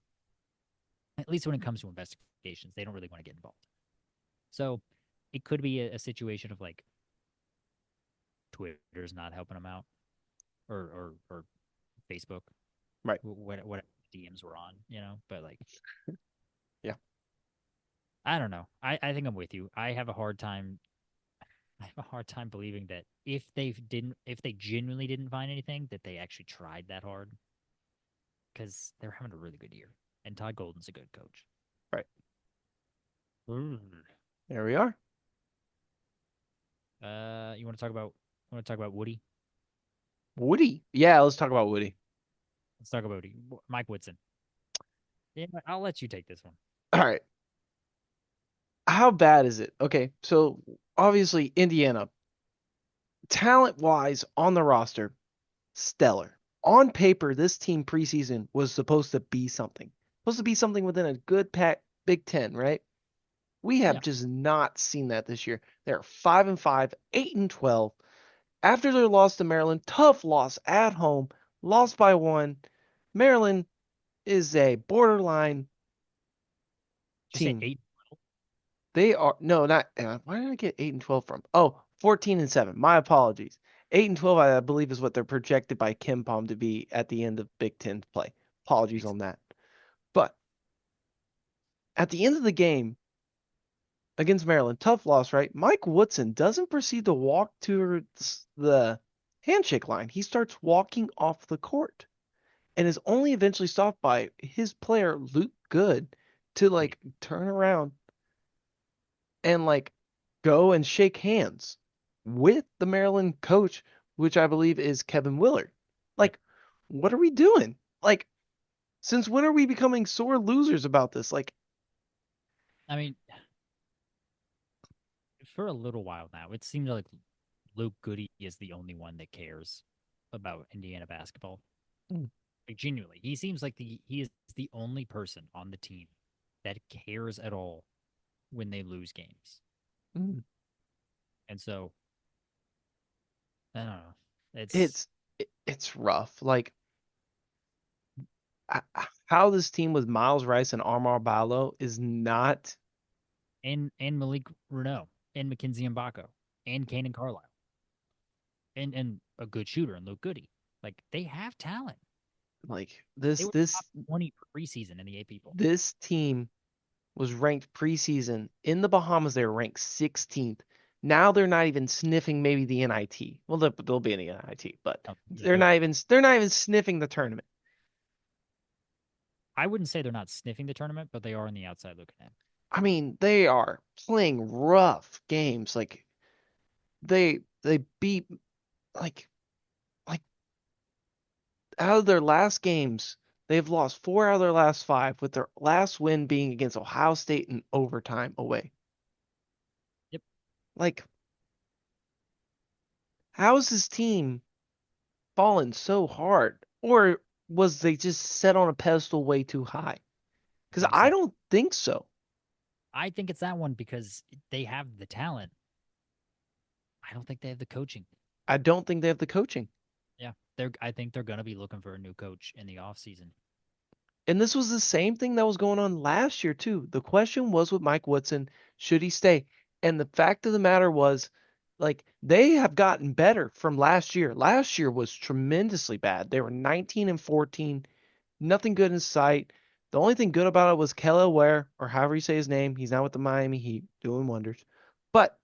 at least when it comes to investigations, they don't really want to get involved. So it could be a situation of like Twitter's not helping them out, or Facebook, Right. what DMs were on, But like, Yeah. I don't know. I think I'm with you. I have a hard time. I have a hard time believing that if they genuinely didn't find anything, that they actually tried that hard because they're having a really good year, and Todd Golden's a good coach. Right. Mm. There we are. You want to talk about Woody? Woody. Yeah, let's talk about Woody. Let's talk about Woody. Mike Woodson. Yeah, I'll let you take this one. All right. How bad is it? Okay, so obviously Indiana, talent wise on the roster, stellar. On paper, this team preseason was supposed to be something. Supposed to be something within a good pack Big Ten, right? We have Yeah, just not seen that this year. They're 5-5, 8-12. After their loss to Maryland, tough loss at home, lost by one. Maryland is a borderline did you say team. 8? They are no, not. Where did I get 8-12 from? Oh, 14-7. My apologies. 8-12, I believe, is what they're projected by Kim Palm to be at the end of Big Ten play. Apologies Makes on that. But at the end of the game against Maryland, tough loss, right? Mike Woodson doesn't proceed to walk to the handshake line. He starts walking off the court and is only eventually stopped by his player Luke Good to Yeah, like turn around and like go and shake hands with the Maryland coach, which I believe is Kevin Willard. yep. Like, what are we doing? Like, since when are we becoming sore losers about this? Like, I mean, for a little while now, it seems like Luke Goody is the only one that cares about Indiana basketball. mm, Like genuinely, he seems like he is the only person on the team that cares at all when they lose games. mm, And so I don't know. It's it's rough. Like, how this team with Miles Rice and Armar Ballo is not and Malik Renault and Mackenzie Mbako and Kanan Carlisle and a good shooter and Luke Goody. Like they have talent. like They this were top this 20 preseason in the AP poll. this team was ranked preseason in the Bahamas. They were ranked 16th. Now they're not even sniffing maybe the NIT. Well, they'll be in the NIT, but Oh, yeah, they're not even sniffing the tournament. I wouldn't say they're not sniffing the tournament, but they are on the outside looking in. I mean, they are playing rough games. Like they beat like like out of their last games, they've lost 4 out of their last 5, with their last win being against Ohio State in overtime away. Yep. Like, how is this team fallen so hard? Or was they just set on a pedestal way too high? Because Well I said. don't think so. I think it's that one because they have the talent. I don't think they have the coaching. I don't think they have the coaching. Yeah. I think they're gonna be looking for a new coach in the off season. And this was the same thing that was going on last year, too. The question was with Mike Woodson, should he stay? And the fact of the matter was, like, they have gotten better from last year. Last year was tremendously bad. They were 19 and 14, nothing good in sight. The only thing good about it was Kelly Ware, or however you say his name. He's now with the Miami Heat, doing wonders. But,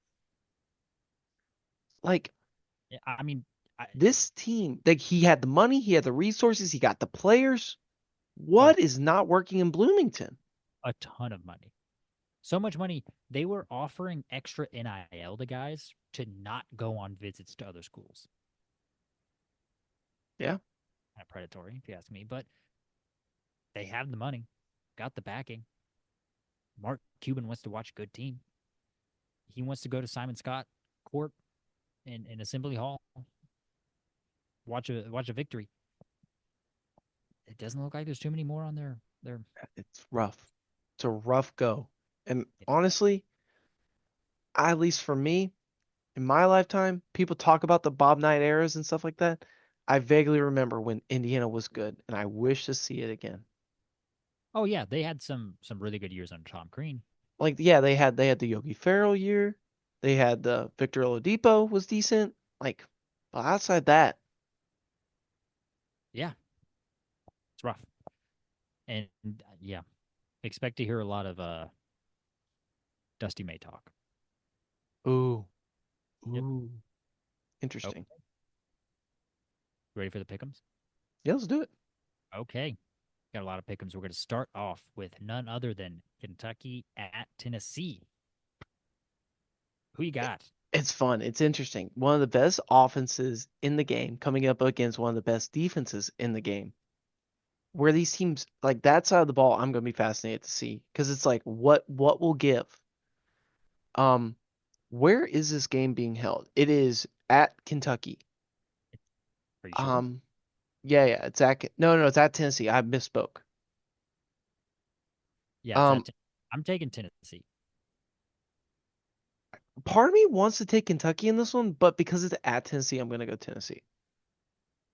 like, Yeah, I mean, I, this team, like, he had the money, he had the resources, he got the players. oh, What is not working in Bloomington? a ton of money. So much money. They were offering extra NIL to guys to not go on visits to other schools. Yeah. Kind of predatory, if you ask me, but they have the money, got the backing. Mark Cuban wants to watch a good team. He wants to go to Simon Scott Court in Assembly Hall, watch a victory. It doesn't look like there's too many more on their. It's rough. It's a rough go. And honestly, at least for me, in my lifetime, people talk about the Bob Knight eras and stuff like that. I vaguely remember when Indiana was good, and I wish to see it again. Oh yeah, they had some really good years under Tom Crean. Like, yeah, they had the Yogi Ferrell year. They had the Victor Oladipo was decent. Like, but outside that, Yeah, it's rough, and yeah, expect to hear a lot of Dusty May talk. ooh, Yep. ooh, Oh, interesting. ready for the pickums? Yeah, let's do it. Okay, got a lot of pickums. We're going to start off with none other than Kentucky at Tennessee. Who you got? It's fun. It's interesting. One of the best offenses in the game coming up against one of the best defenses in the game. Where these teams like that side of the ball, I'm gonna be fascinated to see because it's like what will give. Um, where is this game being held? It is at Kentucky. Are you sure? Um, yeah, it's at no, it's at Tennessee. I misspoke. Yeah, it's Um, at. I'm taking Tennessee. part of me wants to take Kentucky in this one, but because it's at Tennessee, I'm gonna go Tennessee.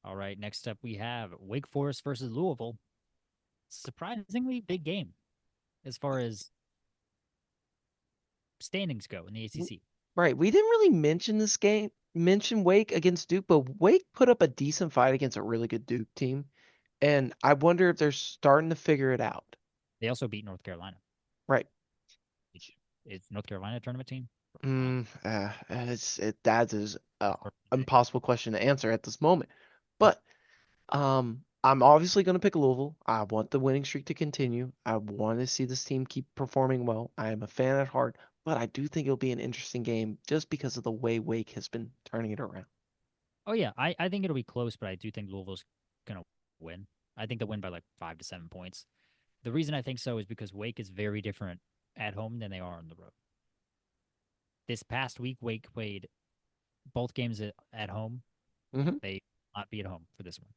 All right, next up we have Wake Forest versus Louisville. Surprisingly big game as far as standings go in the ACC. Right, we didn't really mention this game, mention Wake against Duke, but Wake put up a decent fight against a really good Duke team. And I wonder if they're starting to figure it out. They also beat North Carolina, Right. which is North Carolina a tournament team. Not That is a for today. impossible question to answer at this moment. But I'm obviously going to pick Louisville. I want the winning streak to continue. I want to see this team keep performing well. I am a fan at heart, but I do think it'll be an interesting game just because of the way Wake has been turning it around. Oh yeah, I think it'll be close, but I do think Louisville's gonna win. I think they'll win by like 5 to 7 points. The reason I think so is because Wake is very different at home than they are on the road. This past week, Wake played both games at home. Hmm. They will not be at home for this one.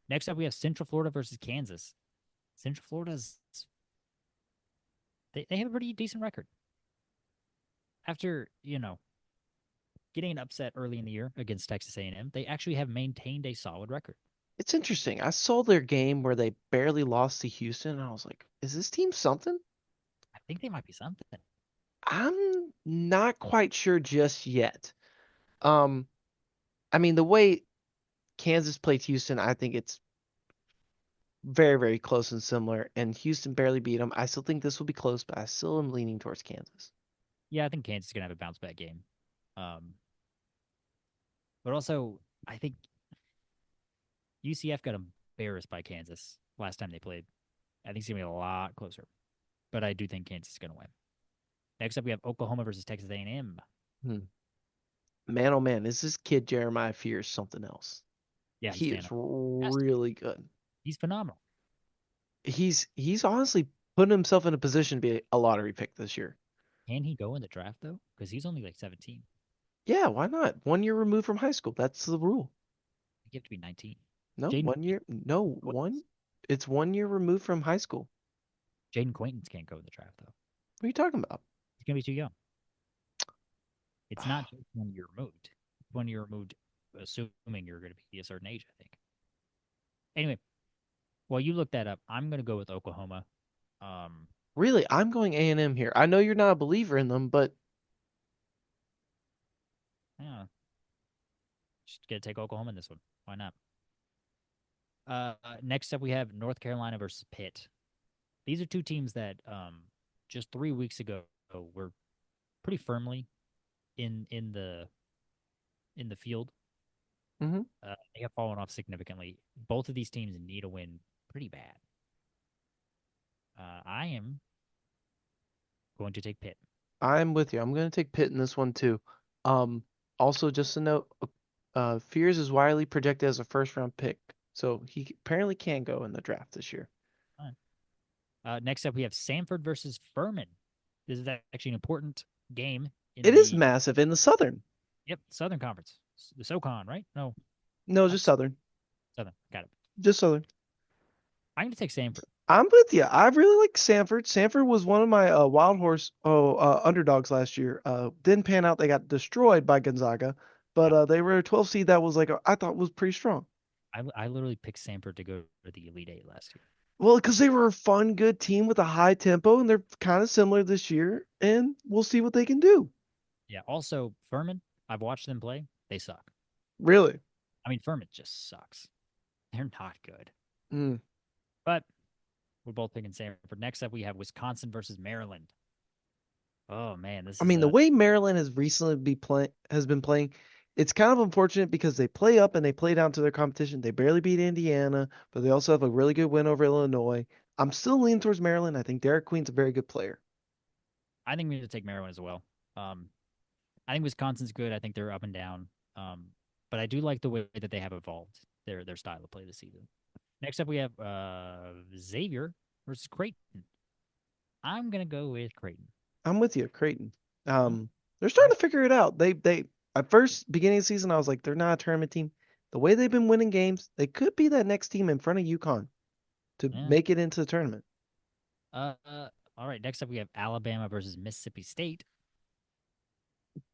Next up, we have Central Florida versus Kansas. Central Florida's they have a pretty decent record after getting an upset early in the year against Texas A&M. They actually have maintained a solid record. It's interesting. I saw their game where they barely lost to Houston, and I was like, is this team something? I think they might be something. I'm not quite sure just yet. Um, I mean, the way Kansas played Houston, I think it's very, very close and similar. And Houston barely beat them. I still think this will be close, but I still am leaning towards Kansas. Yeah, I think Kansas is gonna have a bounce back game. Um, but also, I think UCF got embarrassed by Kansas last time they played. I think it's gonna be a lot closer, but I do think Kansas is gonna win. Next up, we have Oklahoma versus Texas A&M. Hmm. Man, oh man, is this kid Jeremiah Fears something else? Yeah, he's He is fantastic. really good. He's phenomenal. He's honestly putting himself in a position to be a lottery pick this year. Can he go in the draft though? Because he's only like 17. Yeah, why not? 1 year removed from high school. That's the rule. You have to be 19. No, Jaden 1 year. No, one. It's 1 year removed from high school. Jaden Quaintance can't go in the draft though. What are you talking about? He's gonna be too young. It's not just 1 year removed. 1 year removed, assuming you're gonna be a certain age. I think. Anyway, while you look that up, I'm gonna go with Oklahoma. Um, Really, I'm going A&M here. I know you're not a believer in them, but yeah, just gonna take Oklahoma in this one. Why not? Next up we have North Carolina versus Pitt. These are two teams that just 3 weeks ago were pretty firmly in the field. mhm, They have fallen off significantly. Both of these teams need a win pretty bad. I am going to take Pitt. I'm with you. I'm going to take Pitt in this one too. Um, Also, just a note, Fears is widely projected as a first round pick, so he apparently can go in the draft this year. Fine. Next up, we have Samford versus Furman. This is actually an important game in It is the massive in the Southern. Southern Conference, the SoCon, right? No, No, not just Southern. Southern. Got it. Just Southern. I'm going to take Samford. I'm with you. I really like Sanford. Sanford was one of my wild horse underdogs last year. Didn't pan out. They got destroyed by Gonzaga, but Yeah, they were a 12 seed that was like I thought was pretty strong. I literally picked Samford to go to the Elite Eight last year. Well, because they were a fun, good team with a high tempo, and they're kind of similar this year, and we'll see what they can do. Yeah. Also, Furman. I've watched them play. They suck. Really. I mean, Furman just sucks. They're not good. Mm. But we're both picking Samford. Next up, we have Wisconsin versus Maryland. Oh man, this I is mean, the a way Maryland has been playing, it's kind of unfortunate because they play up and they play down to their competition. They barely beat Indiana, but they also have a really good win over Illinois. I'm still leaning towards Maryland. I think Derek Queen's a very good player. I think we need to take Maryland as well. Um, I think Wisconsin's good. I think they're up and down. But I do like the way that they have evolved their style of play this season. Next up, we have Xavier versus Creighton. I'm gonna go with Creighton. I'm with you, Creighton. Mm, They're all right. starting to figure it out. They at first beginning of the season, I was like, they're not a tournament team. The way they've been winning games, they could be that next team in front of UConn to Yeah. make it into the tournament. Uh, uh, all right. Next up, we have Alabama versus Mississippi State.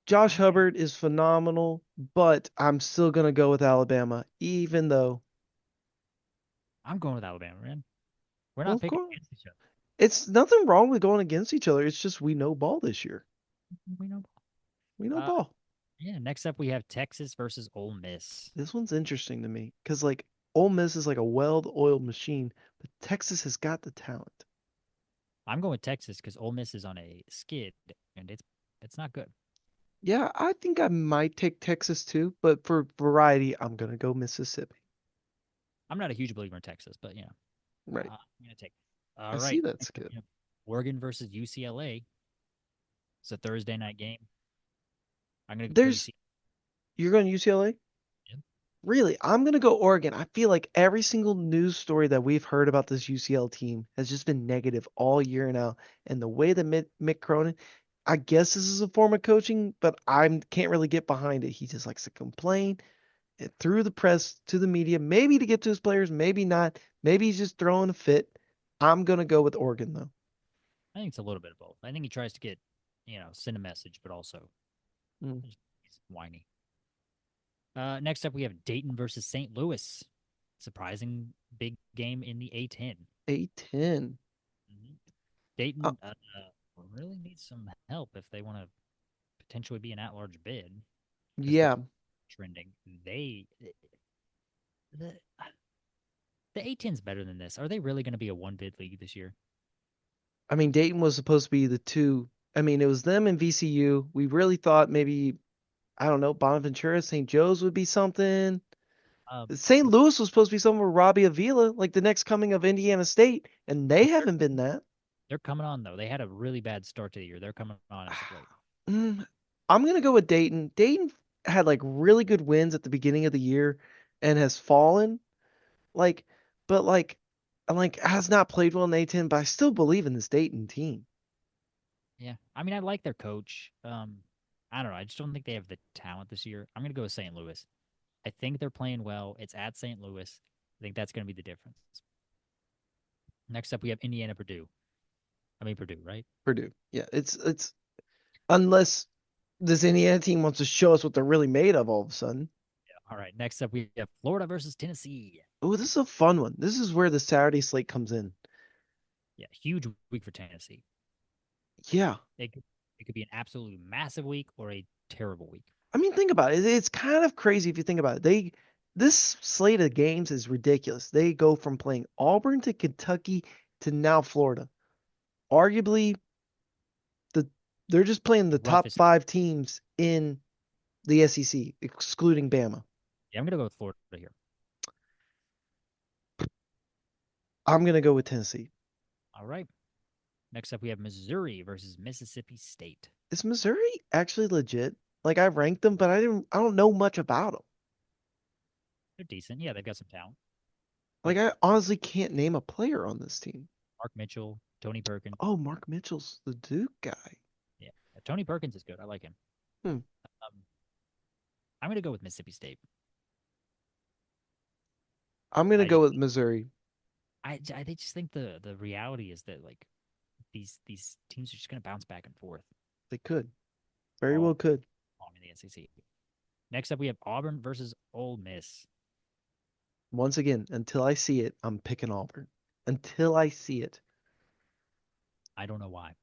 Josh I Hubbard is phenomenal, but I'm still gonna go with Alabama, even though, I'm going with Alabama, man. We're well, not of picking course, against each other. it's nothing wrong with going against each other. It's just we know ball this year. We know. We know Uh, ball. yeah. Next up, we have Texas versus Ole Miss. This one's interesting to me because like Ole Miss is like a well-oiled machine, but Texas has got the talent. I'm going with Texas because Ole Miss is on a skid and it's not good. Yeah, I think I might take Texas too, but for variety, I'm gonna go Mississippi. I'm not a huge believer in Texas, but Right. I'm gonna take. I All see right, that next up, skip. Oregon versus UCLA. It's a Thursday night game. I'm gonna go There's UCLA. You're going UCLA? Really? I'm gonna go Oregon. I feel like every single news story that we've heard about this UCL team has just been negative all year now. And the way that Mick Cronin, I guess this is a form of coaching, but I can't really get behind it. He just likes to complain through the press to the media, maybe to get to his players, maybe not. Maybe he's just throwing a fit. I'm gonna go with Oregon though. I think it's a little bit of both. I think he tries to get, send a message, but also Mm. he's whiny. Next up, we have Dayton versus St. Louis. Surprising big game in the A10. A10. Mhm. Uh, Dayton really needs some help if they want to potentially be an at-large bid because they're yeah. trending. The the A10's better than this. Are they really going to be a one bid league this year? I mean, Dayton was supposed to be the two. I mean, it was them and VCU. We really thought maybe. I don't know, Bonaventura, St. Joe's would be something. Uh, St. Louis was supposed to be somewhere with Robbie Avila, like the next coming of Indiana State, and they they're haven't been that. they're coming on though. They had a really bad start to the year. They're coming on as of late. Mm, I'm gonna go with Dayton. Dayton had like really good wins at the beginning of the year and has fallen. Like, but like has not played well in A10, but I still believe in this Dayton team. Yeah, I mean, I like their coach. I don't know. I just don't think they have the talent this year. I'm gonna go with St. Louis. I think they're playing well. It's at St. Louis. I think that's gonna be the difference. Next up, we have Indiana Purdue. I mean Purdue, right? Purdue. Yeah, it's unless this Indiana team wants to show us what they're really made of all of a sudden. All right. Next up, we have Florida versus Tennessee. Oh, this is a fun one. This is where the Saturday slate comes in. Yeah, huge week for Tennessee. Yeah. It could be an absolutely massive week or a terrible week. I mean, think about it. It's kind of crazy if you think about it. This slate of games is ridiculous. They go from playing Auburn to Kentucky to now Florida. Arguably, the they're just playing the top Roughest. 5 teams in the SEC, excluding Bama. Yeah, I'm gonna go with Florida here. I'm gonna go with Tennessee. All right. Next up, we have Missouri versus Mississippi State. Is Missouri actually legit? Like I ranked them, but I don't know much about them. They're decent. Yeah, they've got some talent. Like Like I honestly can't name a player on this team. Mark Mitchell, Tony Perkins. Oh, Mark Mitchell's the Duke guy. Yeah, Tony Perkins is good. I like him. Hmm. Um, I'm gonna go with Mississippi State. I'm gonna I go just, with Missouri. I just think the reality is that like these teams are just gonna bounce back and forth They could. Very well all could. along in the SEC. Next up, we have Auburn versus Ole Miss. Once again, until I see it, I'm picking Auburn. Until I see it. I don't know why.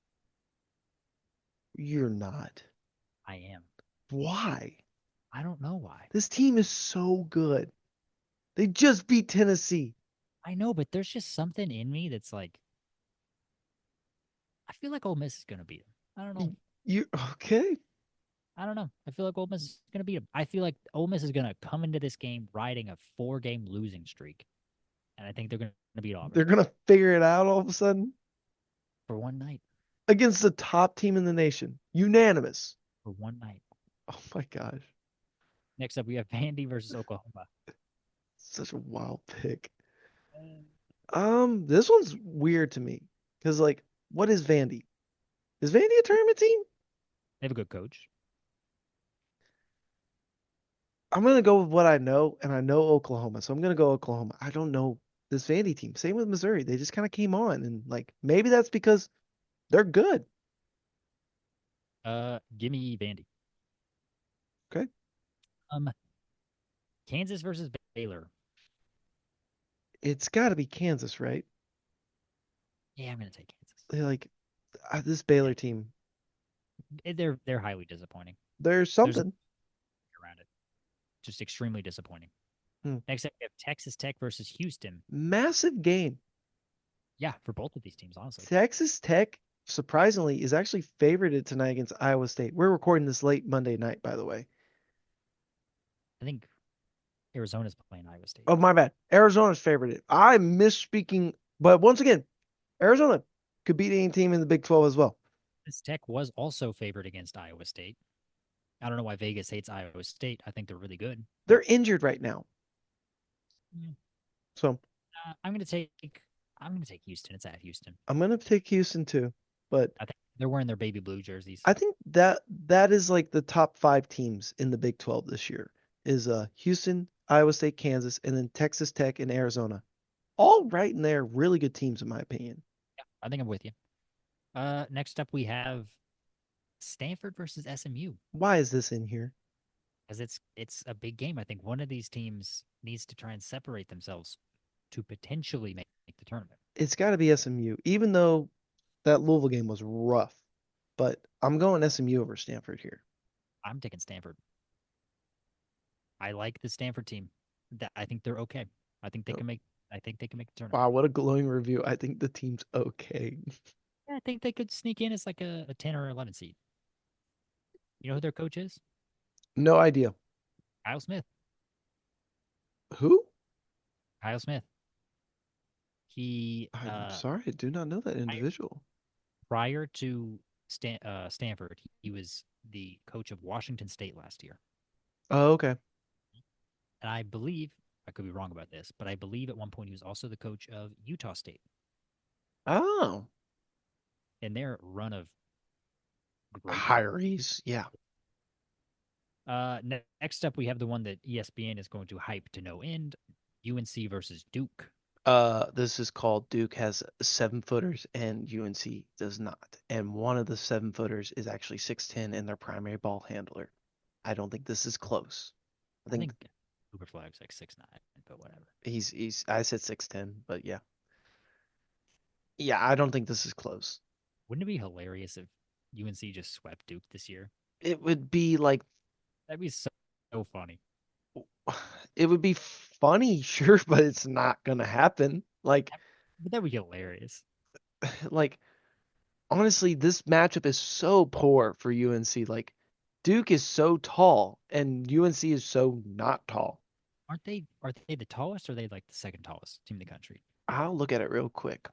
You're not. I am. Why? I don't know why. This team is so good. They just beat Tennessee. I know, but there's just something in me that's like, I feel like Ole Miss is gonna beat them. I don't know. You okay? I don't know. I feel like Ole Miss is gonna beat them. I feel like Ole Miss is gonna come into this game riding a 4-game losing streak, and I think they're gonna beat Auburn They're gonna figure it out all of a sudden for one night. against the top team in the nation. Unanimous. For one night. Oh my gosh. Next up, we have Vandy versus Oklahoma. Such a wild pick. They This one's weird to me. Because like, what is Vandy? Is Vandy a tournament team? have a good coach. I'm gonna go with what I know, and I know Oklahoma, so I'm gonna go Oklahoma. I don't know this Vandy team. Same with Missouri. They just kind of came on, and like maybe that's because they're good. Give me Vandy. Okay. Um, Kansas versus Baylor. It's got to be Kansas, right? Yeah, I'm gonna take Kansas. Like this Yeah, Baylor team, they're highly disappointing. there's There's no something. way around it. Just extremely disappointing. Hmm. Next up, we have Texas Tech versus Houston. Massive game. Yeah, for both of these teams, honestly. Texas Tech, surprisingly, is actually favorited tonight against Iowa State. We're recording this late Monday night, by the way. I think Arizona's playing Iowa State. Oh, my bad. Arizona's favorited. I misspeaking, but once again, Arizona could beat any team in the Big 12 as well. Texas Tech was also favored against Iowa State. I don't know why Vegas hates Iowa State. I think they're really good. They're injured right now. Yeah. So I'm gonna take Houston. It's at Houston. I'm gonna take Houston too, but I think they're wearing their baby blue jerseys. I think that is like the top 5 teams in the Big 12 this year is Houston, Iowa State, Kansas, and then Texas Tech and Arizona. All right in there, really good teams in my opinion. Yeah, I think I'm with you. Next up we have Stanford versus SMU Why is this in here? because it's a big game. I think one of these teams needs to try and separate themselves to potentially make the tournament. It's got to be SMU, even though that Louisville game was rough. But I'm going SMU over Stanford here. I'm taking Stanford. I like the Stanford team. That I think they're okay. I think they Oh, can make. I think they can make the tournament. wow, what a glowing review. I think the team's okay. Yeah, I think they could sneak in as like a 10 or 11 seed. You know who their coach is? No idea. Kyle Smith. Who? Kyle Smith. He I'm sorry, I do not know that individual. prior to Stanford, he was the coach of Washington State last year. Oh, okay. And I believe, I could be wrong about this, but I believe at one point he was also the coach of Utah State Oh, in their run of great. Hyries. Yeah. Next up, we have the one that ESPN is going to hype to no end: UNC versus Duke. This is called Duke has 7-footers and UNC does not. And one of the 7-footers is actually 6'10" and their primary ball handler. I don't think this is close. I I think think Cooper Flagg's like 6'9", but whatever. he's I said 6'10", but yeah. Yeah, I don't think this is close. Wouldn't it be hilarious if UNC just swept Duke this year? It would be like That'd be so funny. it would be funny, sure, but it's not gonna happen. But that'd be hilarious. Like honestly, this matchup is so poor for UNC. Like Duke is so tall and UNC is so not tall. Are they the tallest or are they like the second tallest team in the country? I'll look at it real quick.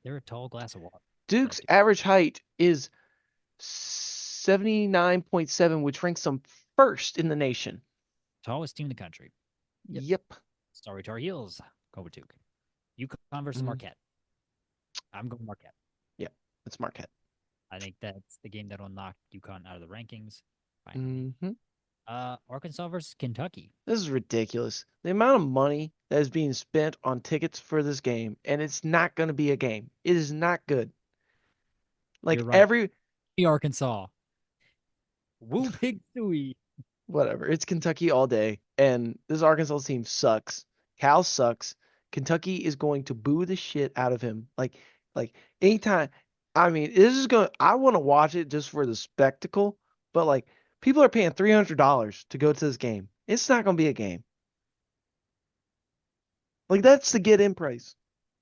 They're a tall glass of water. That Duke's dude. average height is 79.7, which ranks them first in the nation. Tallest team in the country. Yep. Yep. Sorry, Tar Heels. Go with Duke. UConn versus Mm, Marquette. I'm going Marquette. yeah, it's Marquette. I think that's the game that'll knock UConn out of the rankings. Finally. Hmm. Arkansas versus Kentucky. This is ridiculous. The amount of money that is being spent on tickets for this game, and it's not going to be a game. It is not good. You're Like right. every Arkansas. Woo pig suey. whatever. It's Kentucky all day, and this Arkansas team sucks. Cal sucks. Kentucky is going to boo the shit out of him. Like anytime. I mean, this is going. I want to watch it just for the spectacle, but like people are paying $300 to go to this game. It's not going to be a game. Like that's the get in price.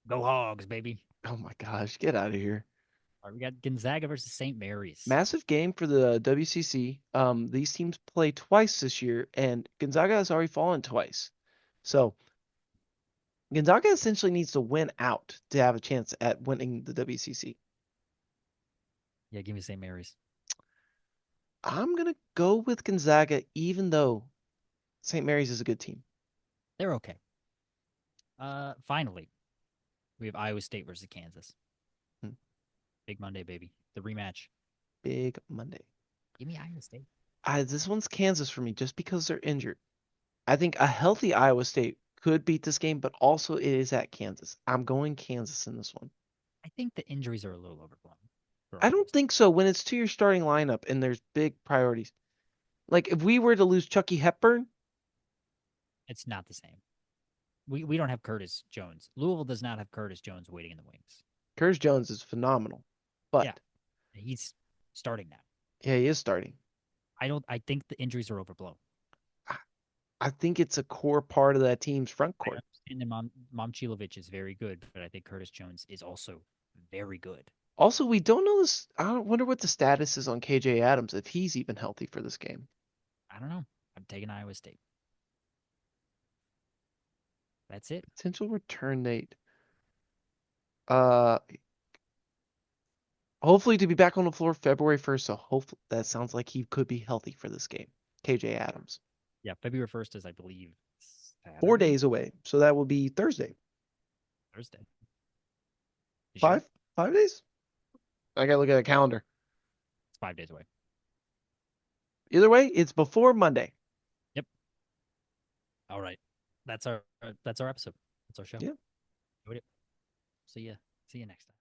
Go Hogs, baby. Oh my gosh, get out of here. All right, we got Gonzaga versus St. Mary's. Massive game for the WCC. These teams play twice this year, and Gonzaga has already fallen twice. So Gonzaga essentially needs to win out to have a chance at winning the WCC. Yeah, give me St. Mary's. I'm gonna go with Gonzaga, even though St. Mary's is a good team. They're okay. Finally, we have Iowa State versus Kansas. Hmm. Big Monday, baby. The rematch. Big Monday. Give me Iowa State. This one's Kansas for me, just because they're injured. I think a healthy Iowa State could beat this game, but also it is at Kansas. I'm going Kansas in this one. I think the injuries are a little overblown for I Iowa don't State. think so when it's to your starting lineup and there's big priorities. Like if we were to lose Chucky Hepburn, It's not the same. We don't have Curtis Jones. Louisville does not have Curtis Jones waiting in the wings. Curtis Jones is phenomenal. Yeah, But he's starting now. yeah, he is starting. I think the injuries are overblown. I I think it's a core part of that team's front I court. understand that Momcilovic is very good, but I think Curtis Jones is also very good. Also, we don't know this. I wonder what the status is on KJ Adams if he's even healthy for this game. I don't know. I'm taking Iowa State. That's it. Potential return date. Uh, hopefully to be back on the floor February 1st. So hopefully that sounds like he could be healthy for this game. KJ Adams. Yeah, February 1st is, I believe, 4 Saturday, days away. So that will be Thursday. Thursday. You sure? 5 days? I gotta look at a calendar. It's 5 days away. Either way, it's before Monday. Yep. All right. That's our episode. That's our show. Yeah. Enjoyed it. See ya. See you next time.